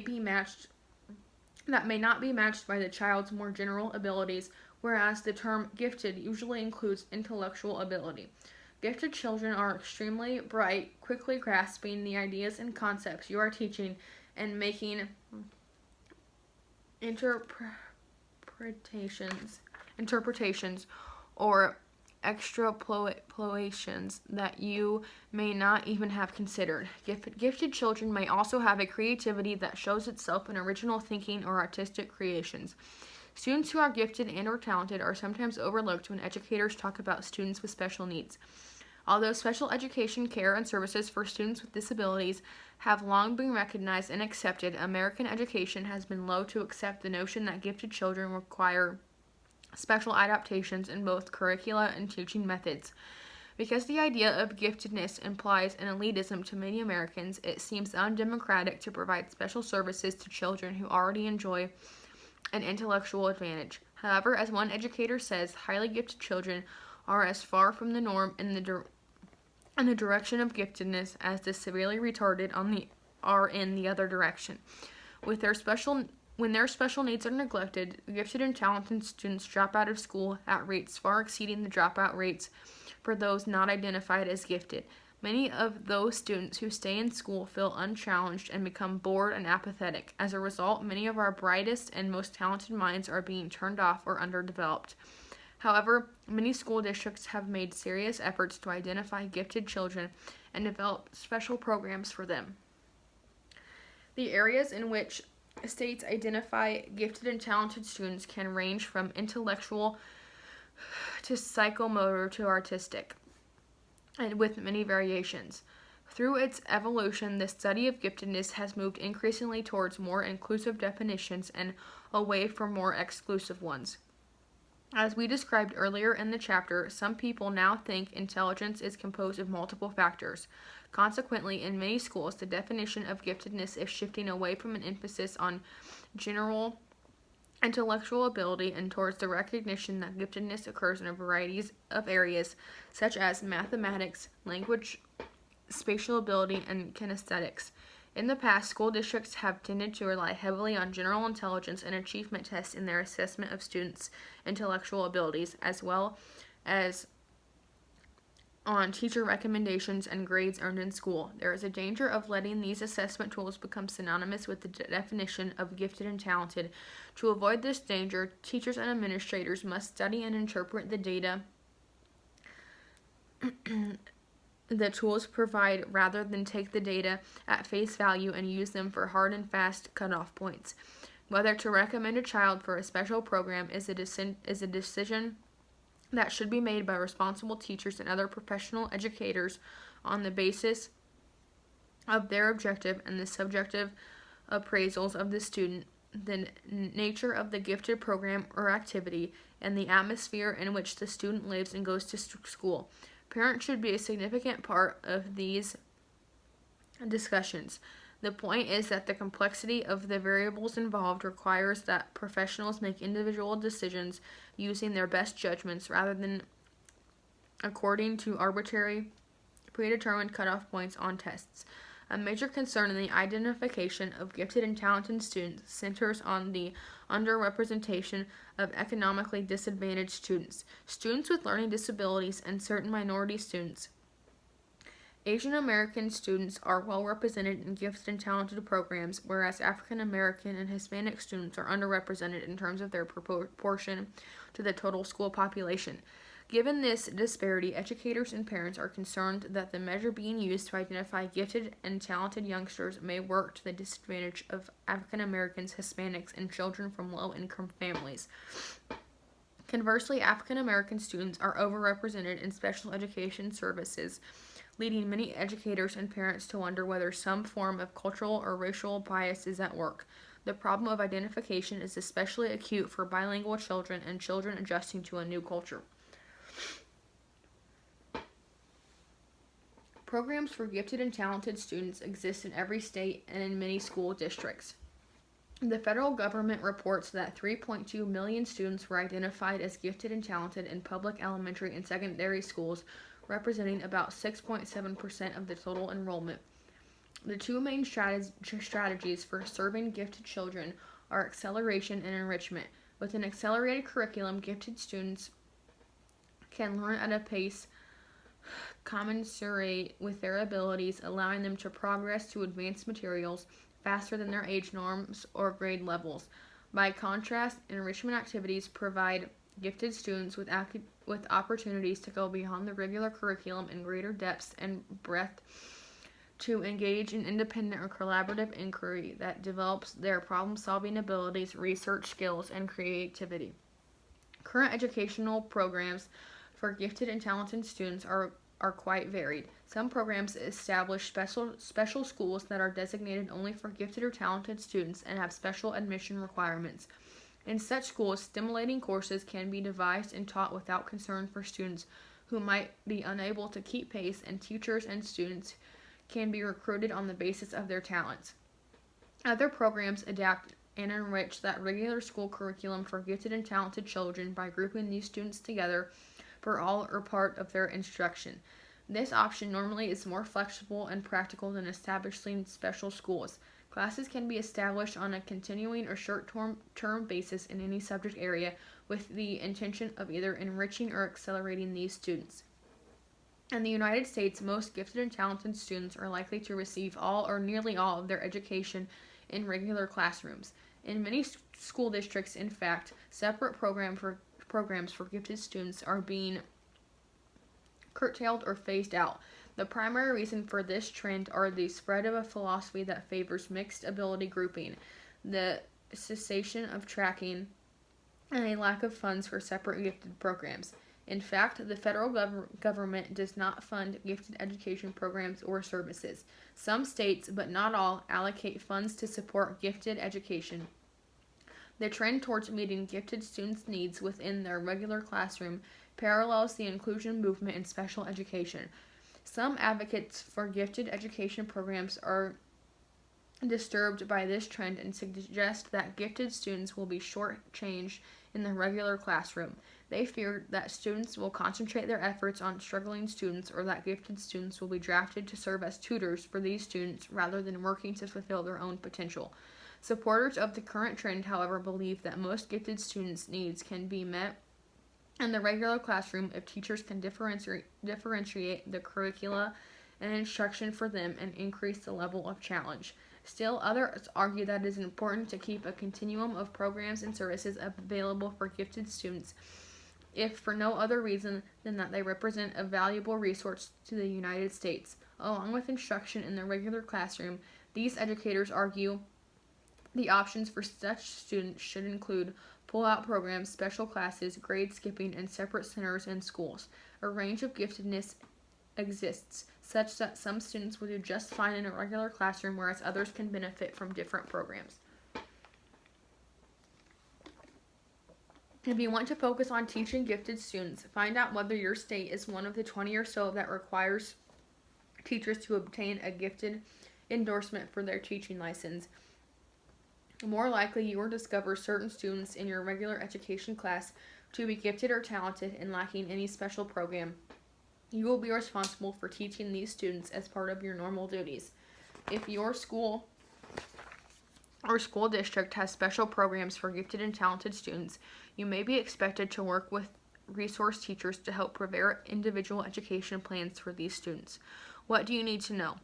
not be matched by the child's more general abilities, whereas the term gifted usually includes intellectual ability. Gifted children are extremely bright, quickly grasping the ideas and concepts you are teaching and making interpretations or extrapolations that you may not even have considered. Gifted children may also have a creativity that shows itself in original thinking or artistic creations. Students who are gifted and or talented are sometimes overlooked when educators talk about students with special needs. Although special education care and services for students with disabilities have long been recognized and accepted, American education has been slow to accept the notion that gifted children require special adaptations in both curricula and teaching methods. Because the idea of giftedness implies an elitism to many Americans, it seems undemocratic to provide special services to children who already enjoy an intellectual advantage. However, as one educator says, highly gifted children are as far from the norm in the direction of giftedness as the severely retarded are in the other direction. When their special needs are neglected, gifted and talented students drop out of school at rates far exceeding the dropout rates for those not identified as gifted. Many of those students who stay in school feel unchallenged and become bored and apathetic. As a result, many of our brightest and most talented minds are being turned off or underdeveloped. However, many school districts have made serious efforts to identify gifted children and develop special programs for them. The areas in which states identify gifted and talented students can range from intellectual to psychomotor to artistic. and with many variations. Through its evolution, the study of giftedness has moved increasingly towards more inclusive definitions and away from more exclusive ones. As we described earlier in the chapter, some people now think intelligence is composed of multiple factors. Consequently, in many schools, the definition of giftedness is shifting away from an emphasis on general intellectual ability and towards the recognition that giftedness occurs in a variety of areas, such as mathematics, language, spatial ability, and kinesthetics. In the past, school districts have tended to rely heavily on general intelligence and achievement tests in their assessment of students' intellectual abilities, as well as on teacher recommendations and grades earned in school. There is a danger of letting these assessment tools become synonymous with the definition of gifted and talented. To avoid this danger, teachers and administrators must study and interpret the data the tools provide rather than take the data at face value and use them for hard and fast cutoff points. Whether to recommend a child for a special program is a decision that should be made by responsible teachers and other professional educators on the basis of their objective and the subjective appraisals of the student, the nature of the gifted program or activity, and the atmosphere in which the student lives and goes to school. Parents should be a significant part of these discussions. The point is that the complexity of the variables involved requires that professionals make individual decisions using their best judgments rather than according to arbitrary, predetermined cutoff points on tests. A major concern in the identification of gifted and talented students centers on the underrepresentation of economically disadvantaged students, students with learning disabilities, and certain minority students. Asian American students are well represented in gifted and talented programs, whereas African American and Hispanic students are underrepresented in terms of their proportion to the total school population. Given this disparity, educators and parents are concerned that the measure being used to identify gifted and talented youngsters may work to the disadvantage of African Americans, Hispanics, and children from low-income families. Conversely, African American students are overrepresented in special education services, leading many educators and parents to wonder whether some form of cultural or racial bias is at work. The problem of identification is especially acute for bilingual children and children adjusting to a new culture. Programs for gifted and talented students exist in every state and in many school districts. The federal government reports that 3.2 million students were identified as gifted and talented in public elementary and secondary schools, representing about 6.7% of the total enrollment. The two main strategies for serving gifted children are acceleration and enrichment. With an accelerated curriculum, gifted students can learn at a pace commensurate with their abilities, allowing them to progress to advanced materials faster than their age norms or grade levels. By contrast, enrichment activities provide gifted students with opportunities to go beyond the regular curriculum in greater depth and breadth to engage in independent or collaborative inquiry that develops their problem-solving abilities, research skills, and creativity. Current educational programs for gifted and talented students are quite varied. Some programs establish special schools that are designated only for gifted or talented students and have special admission requirements. In such schools, stimulating courses can be devised and taught without concern for students who might be unable to keep pace, and teachers and students can be recruited on the basis of their talents. Other programs adapt and enrich that regular school curriculum for gifted and talented children by grouping these students together for all or part of their instruction. This option normally is more flexible and practical than establishing special schools. Classes can be established on a continuing or short-term basis in any subject area with the intention of either enriching or accelerating these students. In the United States, most gifted and talented students are likely to receive all or nearly all of their education in regular classrooms. In many school districts, in fact, separate programs for gifted students are being curtailed or phased out. The primary reason for this trend are the spread of a philosophy that favors mixed ability grouping, the cessation of tracking, and a lack of funds for separate gifted programs. In fact, the federal government does not fund gifted education programs or services. Some states, but not all, allocate funds to support gifted education. The trend towards meeting gifted students' needs within their regular classroom parallels the inclusion movement in special education. Some advocates for gifted education programs are disturbed by this trend and suggest that gifted students will be shortchanged in the regular classroom. They fear that students will concentrate their efforts on struggling students or that gifted students will be drafted to serve as tutors for these students rather than working to fulfill their own potential. Supporters of the current trend, however, believe that most gifted students' needs can be met in the regular classroom if teachers can differentiate the curricula and instruction for them and increase the level of challenge. Still, others argue that it is important to keep a continuum of programs and services available for gifted students, if for no other reason than that they represent a valuable resource to the United States. Along with instruction in the regular classroom, these educators argue the options for such students should include pull-out programs, special classes, grade skipping, and separate centers in schools. A range of giftedness exists, such that some students will do just fine in a regular classroom, whereas others can benefit from different programs. If you want to focus on teaching gifted students, find out whether your state is one of the 20 or so that requires teachers to obtain a gifted endorsement for their teaching license. More likely, you will discover certain students in your regular education class to be gifted or talented and lacking any special program. You will be responsible for teaching these students as part of your normal duties. If your school or school district has special programs for gifted and talented students, you may be expected to work with resource teachers to help prepare individual education plans for these students. What do you need to know?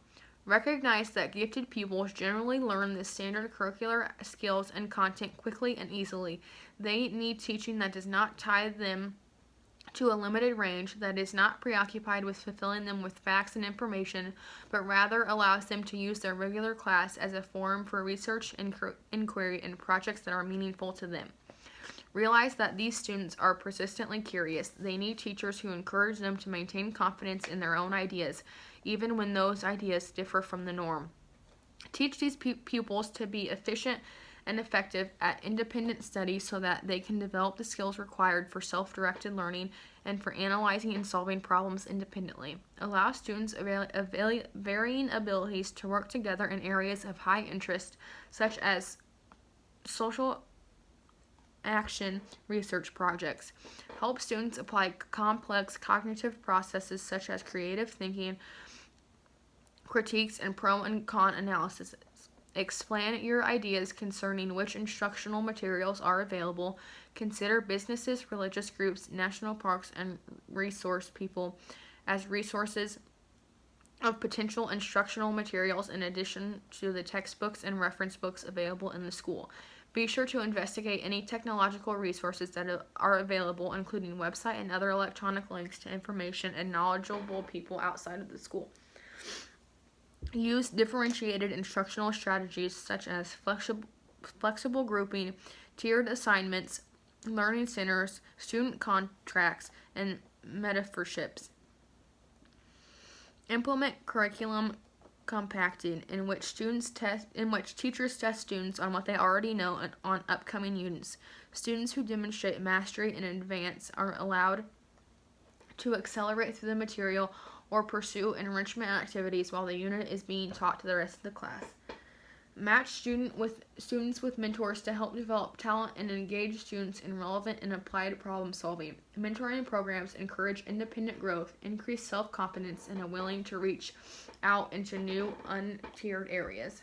Recognize that gifted pupils generally learn the standard curricular skills and content quickly and easily. They need teaching that does not tie them to a limited range, that is not preoccupied with fulfilling them with facts and information, but rather allows them to use their regular class as a forum for research, inquiry, and projects that are meaningful to them. Realize that these students are persistently curious. They need teachers who encourage them to maintain confidence in their own ideas, even when those ideas differ from the norm. Teach these pupils to be efficient and effective at independent study so that they can develop the skills required for self-directed learning and for analyzing and solving problems independently. Allow students of varying abilities to work together in areas of high interest, such as social action research projects. Help students apply complex cognitive processes such as creative thinking, critiques, and pro and con analysis. Explain your ideas concerning which instructional materials are available. Consider businesses, religious groups, national parks, and resource people as resources of potential instructional materials in addition to the textbooks and reference books available in the school. Be sure to investigate any technological resources that are available, including website and other electronic links to information and knowledgeable people outside of the school. Use differentiated instructional strategies such as flexible grouping, tiered assignments, learning centers, student contracts, and mentorships. Implement curriculum compacting, in which teachers test students on what they already know and on upcoming units. Students who demonstrate mastery in advance are allowed to accelerate through the material or pursue enrichment activities while the unit is being taught to the rest of the class. Match students with mentors to help develop talent and engage students in relevant and applied problem solving. Mentoring programs encourage independent growth, increase self-confidence, and are willing to reach out into new untiered areas.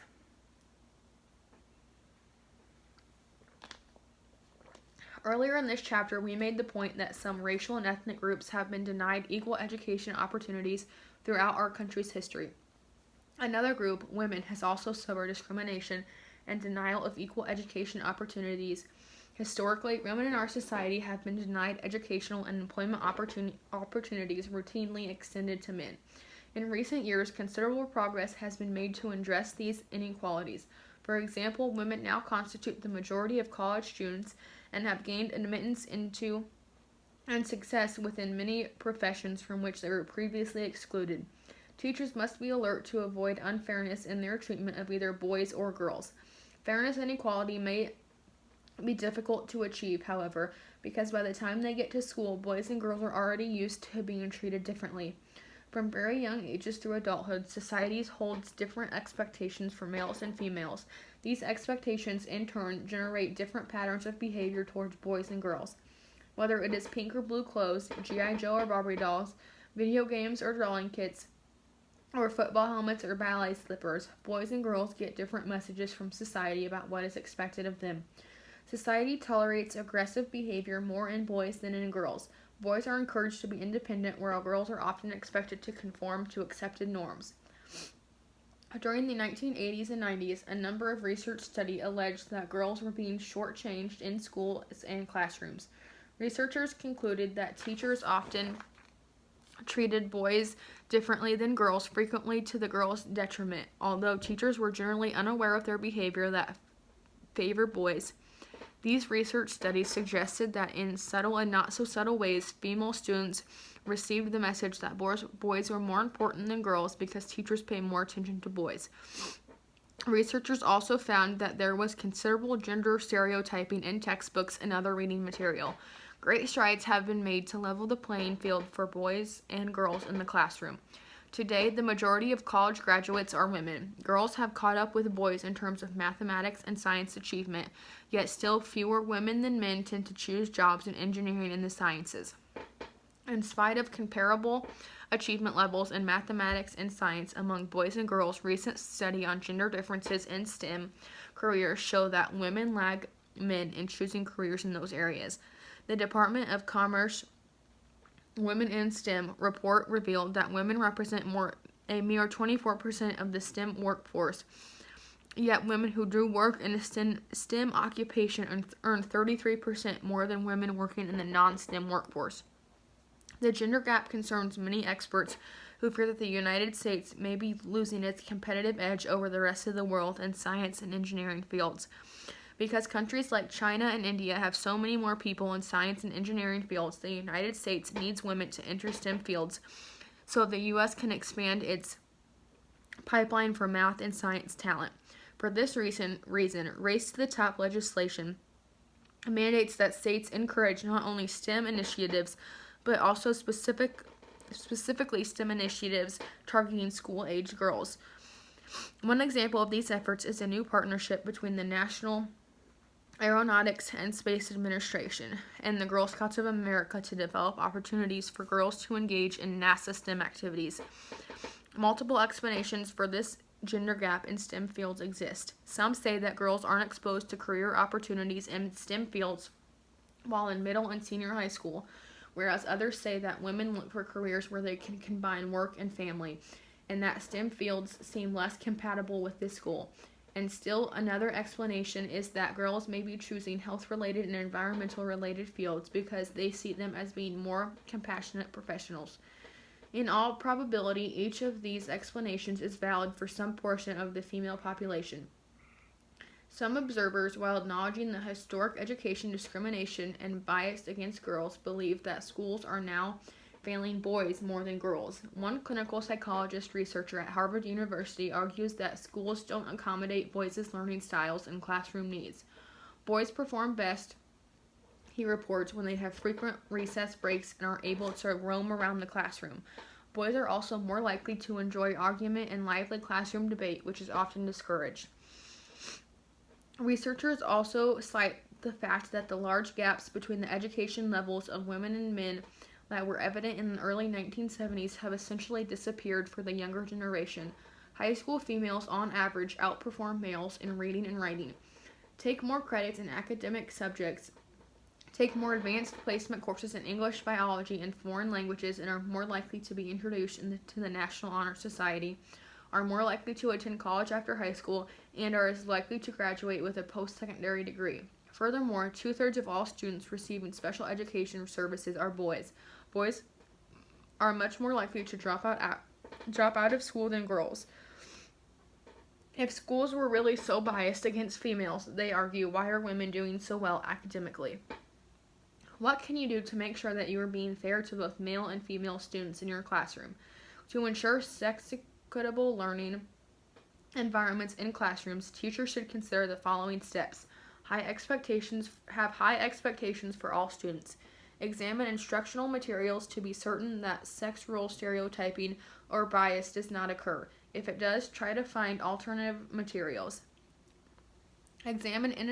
Earlier in this chapter, we made the point that some racial and ethnic groups have been denied equal education opportunities throughout our country's history. Another group, women, has also suffered discrimination and denial of equal education opportunities. Historically, women in our society have been denied educational and employment opportunities routinely extended to men. In recent years, considerable progress has been made to address these inequalities. For example, women now constitute the majority of college students and have gained admittance into and success within many professions from which they were previously excluded. Teachers must be alert to avoid unfairness in their treatment of either boys or girls. Fairness and equality may be difficult to achieve, however, because by the time they get to school, boys and girls are already used to being treated differently. From very young ages through adulthood, society holds different expectations for males and females. These expectations, in turn, generate different patterns of behavior towards boys and girls. Whether it is pink or blue clothes, G.I. Joe or Barbie dolls, video games or drawing kits, or football helmets or ballet slippers, boys and girls get different messages from society about what is expected of them. Society tolerates aggressive behavior more in boys than in girls. Boys are encouraged to be independent, while girls are often expected to conform to accepted norms. During the 1980s and 90s, a number of research studies alleged that girls were being shortchanged in schools and classrooms. Researchers concluded that teachers often treated boys differently than girls, frequently to the girls' detriment, although teachers were generally unaware of their behavior that favored boys. These research studies suggested that in subtle and not so subtle ways, female students received the message that boys were more important than girls because teachers pay more attention to boys. Researchers also found that there was considerable gender stereotyping in textbooks and other reading material. Great strides have been made to level the playing field for boys and girls in the classroom. Today, the majority of college graduates are women. Girls have caught up with boys in terms of mathematics and science achievement, yet still fewer women than men tend to choose jobs in engineering and the sciences. In spite of comparable achievement levels in mathematics and science among boys and girls, recent study on gender differences in STEM careers show that women lag men in choosing careers in those areas. The Department of Commerce Women in STEM report revealed that women represent a mere 24% of the STEM workforce, yet women who do work in a STEM occupation earn 33% more than women working in the non-STEM workforce. The gender gap concerns many experts who fear that the United States may be losing its competitive edge over the rest of the world in science and engineering fields. Because countries like China and India have so many more people in science and engineering fields, the United States needs women to enter STEM fields so the U.S. can expand its pipeline for math and science talent. For this reason, Race to the Top legislation mandates that states encourage not only STEM initiatives, but also specifically STEM initiatives targeting school-age girls. One example of these efforts is a new partnership between the National Aeronautics and Space Administration and the Girl Scouts of America to develop opportunities for girls to engage in NASA STEM activities. Multiple explanations for this gender gap in STEM fields exist. Some say that girls aren't exposed to career opportunities in STEM fields while in middle and senior high school, whereas others say that women look for careers where they can combine work and family, and that STEM fields seem less compatible with this goal. And still another explanation is that girls may be choosing health-related and environmental-related fields because they see them as being more compassionate professionals. In all probability, each of these explanations is valid for some portion of the female population. Some observers, while acknowledging the historic education discrimination and bias against girls, believe that schools are now failing boys more than girls. One clinical psychologist researcher at Harvard University argues that schools don't accommodate boys' learning styles and classroom needs. Boys perform best, he reports, when they have frequent recess breaks and are able to roam around the classroom. Boys are also more likely to enjoy argument and lively classroom debate, which is often discouraged. Researchers also cite the fact that the large gaps between the education levels of women and men that were evident in the early 1970s have essentially disappeared for the younger generation. High school females, on average, outperform males in reading and writing, take more credits in academic subjects, take more advanced placement courses in English, biology, and foreign languages, and are more likely to be introduced to the National Honor Society, are more likely to attend college after high school, and are as likely to graduate with a post-secondary degree. Furthermore, 2/3 of all students receiving special education services are boys. Boys are much more likely to drop out of school than girls. If schools were really so biased against females, they argue, why are women doing so well academically? What can you do to make sure that you are being fair to both male and female students in your classroom? To ensure sex equitable learning environments in classrooms, teachers should consider the following steps. Have high expectations for all students. Examine instructional materials to be certain that sex role stereotyping or bias does not occur. If it does, try to find alternative materials. Examine and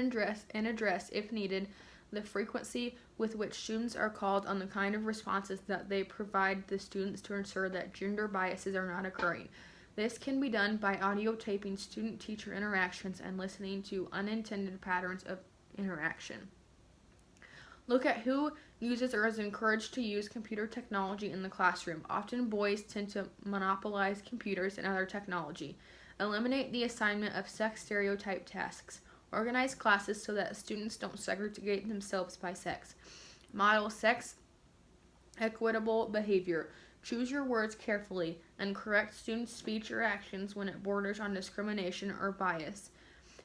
address, if needed, the frequency with which students are called on the kind of responses that they provide the students to ensure that gender biases are not occurring. This can be done by audio taping student-teacher interactions and listening to unintended patterns of interaction. Look at who uses or is encouraged to use computer technology in the classroom. Often boys tend to monopolize computers and other technology. Eliminate the assignment of sex stereotype tasks. Organize classes so that students don't segregate themselves by sex. Model sex equitable behavior. Choose your words carefully and correct students' speech or actions when it borders on discrimination or bias.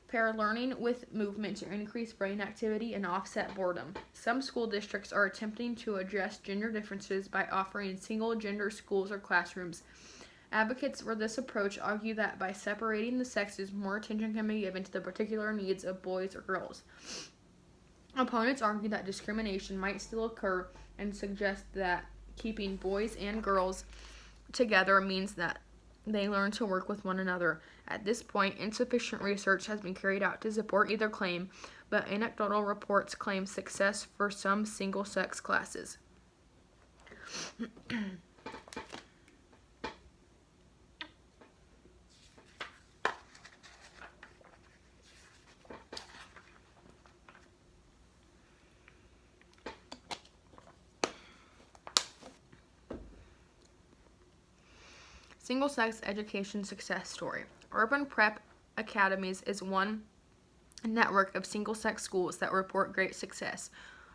Pair learning with movement to increase brain activity and offset boredom. Some school districts are attempting to address gender differences by offering single-gender schools or classrooms. Advocates for this approach argue that by separating the sexes, more attention can be given to the particular needs of boys or girls. Opponents argue that discrimination might still occur and suggest that keeping boys and girls together means that they learn to work with one another. At this point, insufficient research has been carried out to support either claim, but anecdotal reports claim success for some single-sex classes. Single-sex education success story. Urban Prep Academies is one network of single-sex schools that report great success.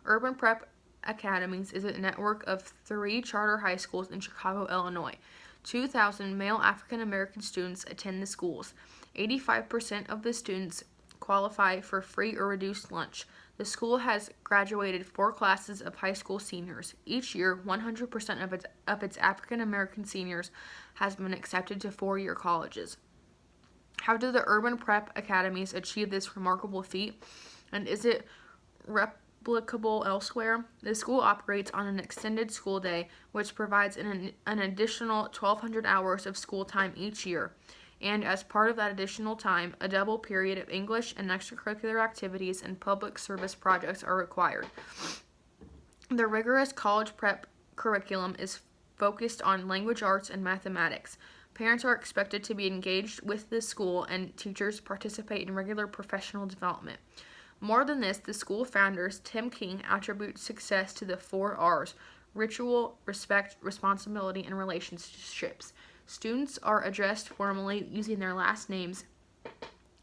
Urban Prep Academies is a network of 3 charter high schools in Chicago, Illinois. 2,000 male African American students attend the schools. 85% of the students qualify for free or reduced lunch. The school has graduated 4 classes of high school seniors. Each year, 100% of its African American seniors has been accepted to 4-year colleges. How do the Urban Prep Academies achieve this remarkable feat? And is it replicable elsewhere? The school operates on an extended school day, which provides an additional 1,200 hours of school time each year. And as part of that additional time, a double period of English and extracurricular activities and public service projects are required. The rigorous college prep curriculum is focused on language arts and mathematics. Parents are expected to be engaged with the school, and teachers participate in regular professional development. More than this, the school founders, Tim King, attribute success to the 4 R's: ritual, respect, responsibility, and relationships. Students are addressed formally using their last names,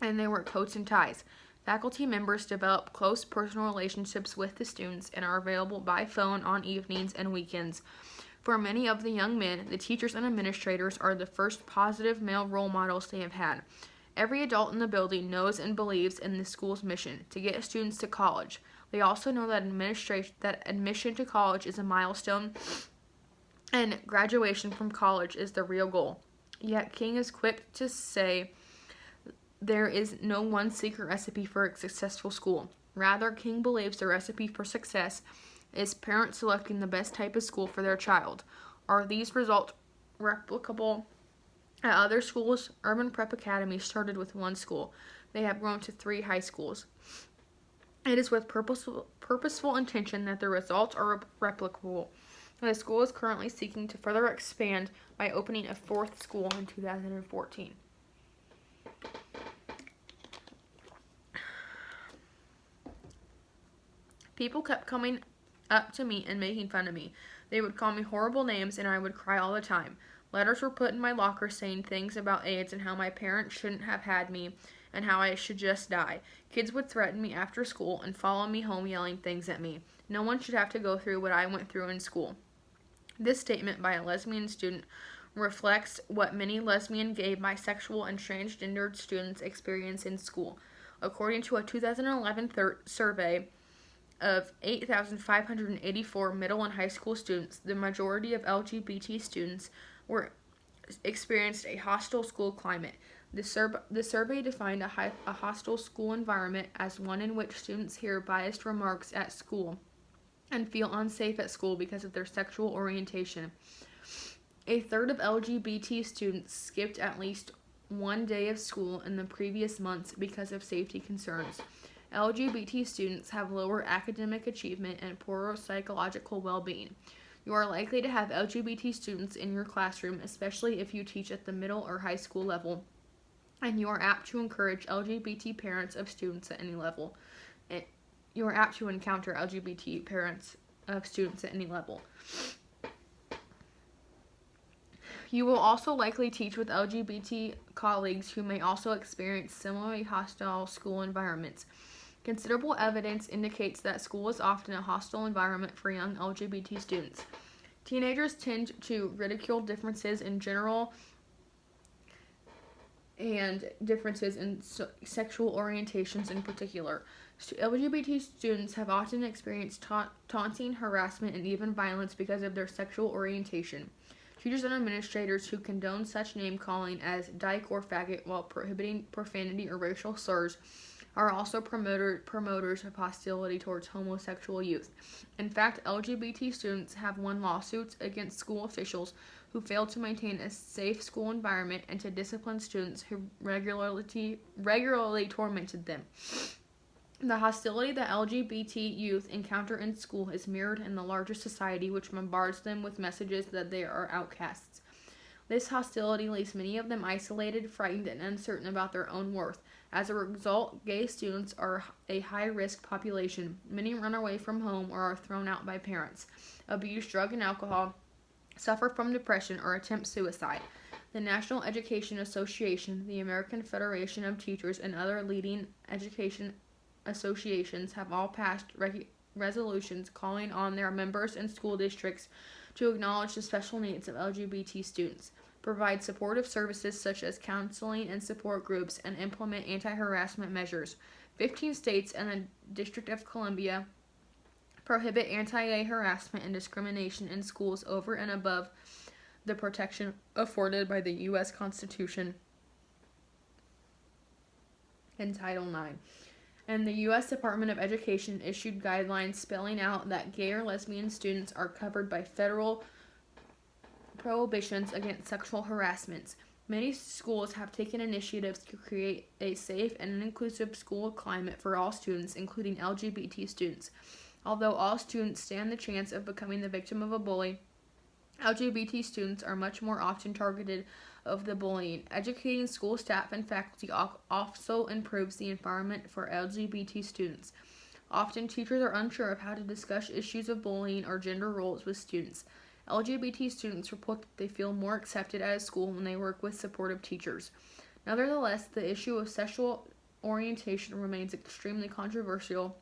and they wear coats and ties. Faculty members develop close personal relationships with the students and are available by phone on evenings and weekends. For many of the young men, the teachers and administrators are the first positive male role models they have had. Every adult in the building knows and believes in the school's mission to get students to college. They also know that admission to college is a milestone and graduation from college is the real goal. Yet King is quick to say there is no one secret recipe for a successful school. Rather, King believes the recipe for success is parents selecting the best type of school for their child. Are these results replicable at other schools? Urban Prep Academy started with 1 school. They have grown to 3 high schools. It is with purposeful intention that the results are replicable. The school is currently seeking to further expand by opening a 4th school in 2014. People kept coming up to me and making fun of me. They would call me horrible names and I would cry all the time. Letters were put in my locker saying things about AIDS and how my parents shouldn't have had me and how I should just die. Kids would threaten me after school and follow me home yelling things at me. No one should have to go through what I went through in school. This statement by a lesbian student reflects what many lesbian, gay, bisexual, and transgendered students experience in school. According to a 2011 survey of 8,584 middle and high school students, the majority of LGBT students were experienced a hostile school climate. The survey defined a hostile school environment as one in which students hear biased remarks at school and feel unsafe at school because of their sexual orientation. A third of LGBT students skipped at least one day of school in the previous months because of safety concerns. LGBT students have lower academic achievement and poorer psychological well-being. You are likely to have LGBT students in your classroom, especially if you teach at the middle or high school level, and you are apt to encourage LGBT parents of students at any level. You are apt to encounter LGBT parents of students at any level. You will also likely teach with LGBT colleagues who may also experience similarly hostile school environments. Considerable evidence indicates that school is often a hostile environment for young LGBT students. Teenagers tend to ridicule differences in general and differences in sexual orientations in particular. LGBT students have often experienced taunting, harassment, and even violence because of their sexual orientation. Teachers and administrators who condone such name-calling as dyke or faggot while prohibiting profanity or racial slurs are also promoters of hostility towards homosexual youth. In fact, LGBT students have won lawsuits against school officials who failed to maintain a safe school environment and to discipline students who regularly tormented them. The hostility that LGBT youth encounter in school is mirrored in the larger society, which bombards them with messages that they are outcasts. This hostility leaves many of them isolated, frightened, and uncertain about their own worth. As a result, gay students are a high-risk population. Many run away from home or are thrown out by parents, abuse drug and alcohol, suffer from depression, or attempt suicide. The National Education Association, the American Federation of Teachers, and other leading education associations have all passed resolutions calling on their members and school districts to acknowledge the special needs of LGBT students, provide supportive services such as counseling and support groups, and implement anti-harassment measures. 15 states and the District of Columbia prohibit anti-gay harassment and discrimination in schools over and above the protection afforded by the U.S. Constitution and Title IX. And the U.S. Department of Education issued guidelines spelling out that gay or lesbian students are covered by federal prohibitions against sexual harassment. Many schools have taken initiatives to create a safe and inclusive school climate for all students, including LGBT students. Although all students stand the chance of becoming the victim of a bully, LGBT students are much more often targeted of the bullying. Educating school staff and faculty also improves the environment for LGBT students. Often, teachers are unsure of how to discuss issues of bullying or gender roles with students. LGBT students report that they feel more accepted at a school when they work with supportive teachers. Nevertheless, the issue of sexual orientation remains extremely controversial,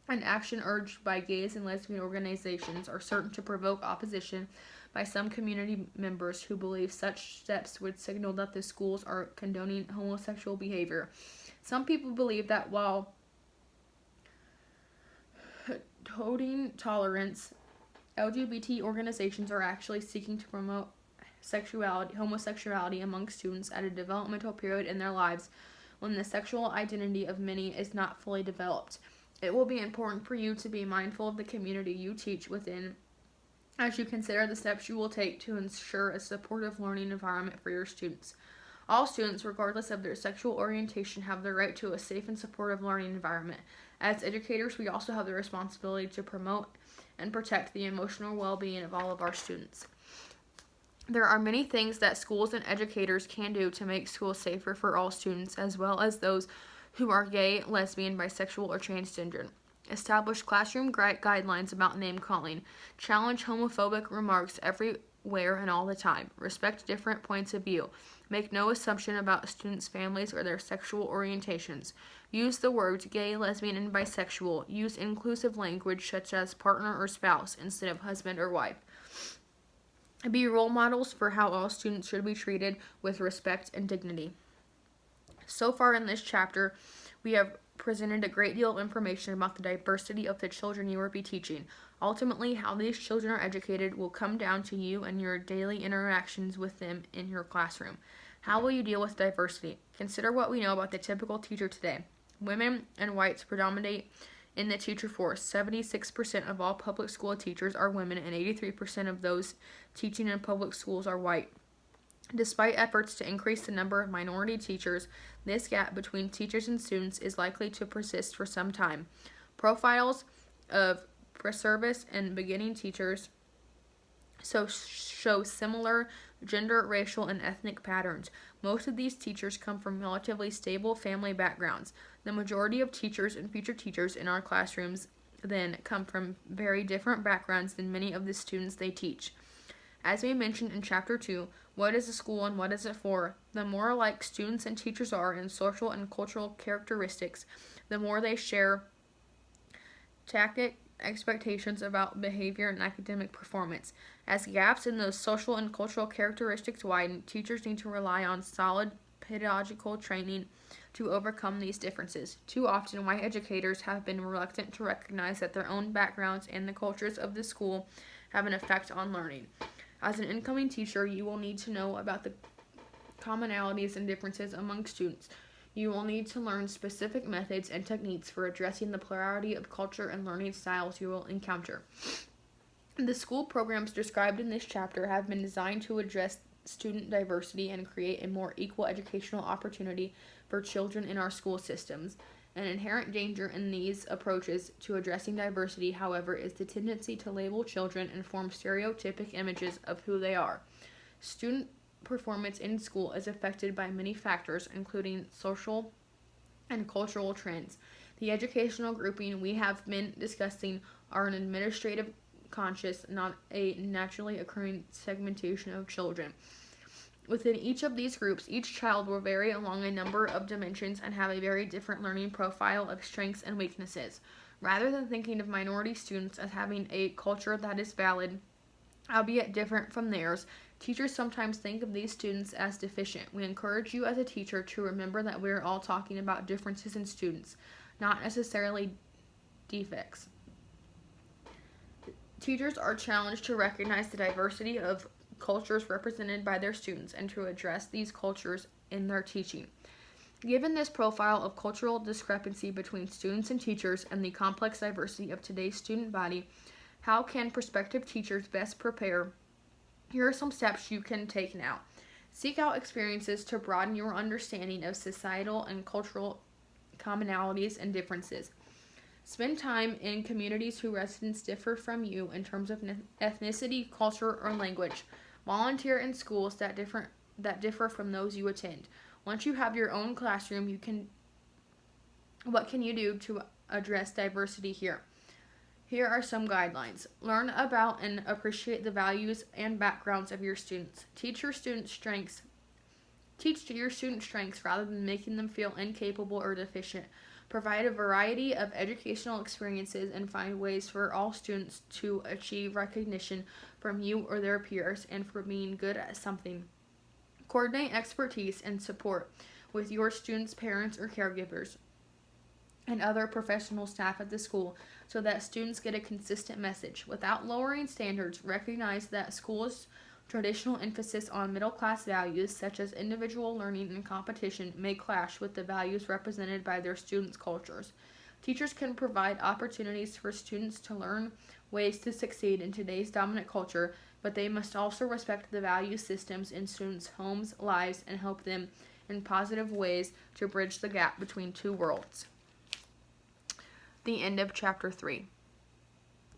and action urged by gays and lesbian organizations are certain to provoke opposition by some community members who believe such steps would signal that the schools are condoning homosexual behavior. Some people believe that while toting tolerance, LGBT organizations are actually seeking to promote homosexuality among students at a developmental period in their lives when the sexual identity of many is not fully developed. It will be important for you to be mindful of the community you teach within as you consider the steps you will take to ensure a supportive learning environment for your students. All students, regardless of their sexual orientation, have the right to a safe and supportive learning environment. As educators, we also have the responsibility to promote and protect the emotional well-being of all of our students. There are many things that schools and educators can do to make schools safer for all students, as well as those who are gay, lesbian, bisexual, or transgender. Establish classroom guidelines about name-calling. Challenge homophobic remarks everywhere and all the time. Respect different points of view. Make no assumption about students' families or their sexual orientations. Use the words gay, lesbian, and bisexual. Use inclusive language such as partner or spouse instead of husband or wife. Be role models for how all students should be treated with respect and dignity. So far in this chapter, We have presented a great deal of information about the diversity of the children you will be teaching. Ultimately, how these children are educated will come down to you and your daily interactions with them in your classroom. How will you deal with diversity? Consider what we know about the typical teacher today. Women and whites predominate in the teacher force. 76% of all public school teachers are women, and 83% of those teaching in public schools are white. Despite efforts to increase the number of minority teachers, this gap between teachers and students is likely to persist for some time. Profiles of pre-service and beginning teachers show similar gender, racial, and ethnic patterns. Most of these teachers come from relatively stable family backgrounds. The majority of teachers and future teachers in our classrooms then come from very different backgrounds than many of the students they teach. As we mentioned in Chapter 2, what is a school and what is it for? The more alike students and teachers are in social and cultural characteristics, the more they share tacit expectations about behavior and academic performance. As gaps in those social and cultural characteristics widen, teachers need to rely on solid pedagogical training to overcome these differences. Too often, white educators have been reluctant to recognize that their own backgrounds and the cultures of the school have an effect on learning. As an incoming teacher, you will need to know about the commonalities and differences among students. You will need to learn specific methods and techniques for addressing the plurality of culture and learning styles you will encounter. The school programs described in this chapter have been designed to address student diversity and create a more equal educational opportunity for children in our school systems. An inherent danger in these approaches to addressing diversity, however, is the tendency to label children and form stereotypic images of who they are. Student performance in school is affected by many factors, including social and cultural trends. The educational grouping we have been discussing are an administrative conscious, not a naturally occurring segmentation of children. Within each of these groups, each child will vary along a number of dimensions and have a very different learning profile of strengths and weaknesses. Rather than thinking of minority students as having a culture that is valid, albeit different from theirs, teachers sometimes think of these students as deficient. We encourage you as a teacher to remember that we are all talking about differences in students, not necessarily defects. Teachers are challenged to recognize the diversity of cultures represented by their students and to address these cultures in their teaching. Given this profile of cultural discrepancy between students and teachers and the complex diversity of today's student body, how can prospective teachers best prepare? Here are some steps you can take now. Seek out experiences to broaden your understanding of societal and cultural commonalities and differences. Spend time in communities whose residents differ from you in terms of ethnicity, culture, or language. Volunteer in schools that differ from those you attend. Once you have your own classroom, what can you do to address diversity here? Here are some guidelines. Learn about and appreciate the values and backgrounds of your students. Teach to your students' strengths rather than making them feel incapable or deficient. Provide a variety of educational experiences and find ways for all students to achieve recognition from you or their peers and for being good at something. Coordinate expertise and support with your students' parents or caregivers and other professional staff at the school so that students get a consistent message. Without lowering standards, recognize that schools' traditional emphasis on middle-class values, such as individual learning and competition, may clash with the values represented by their students' cultures. Teachers can provide opportunities for students to learn ways to succeed in today's dominant culture, but they must also respect the value systems in students' homes, lives, and help them in positive ways to bridge the gap between two worlds. The end of Chapter 3.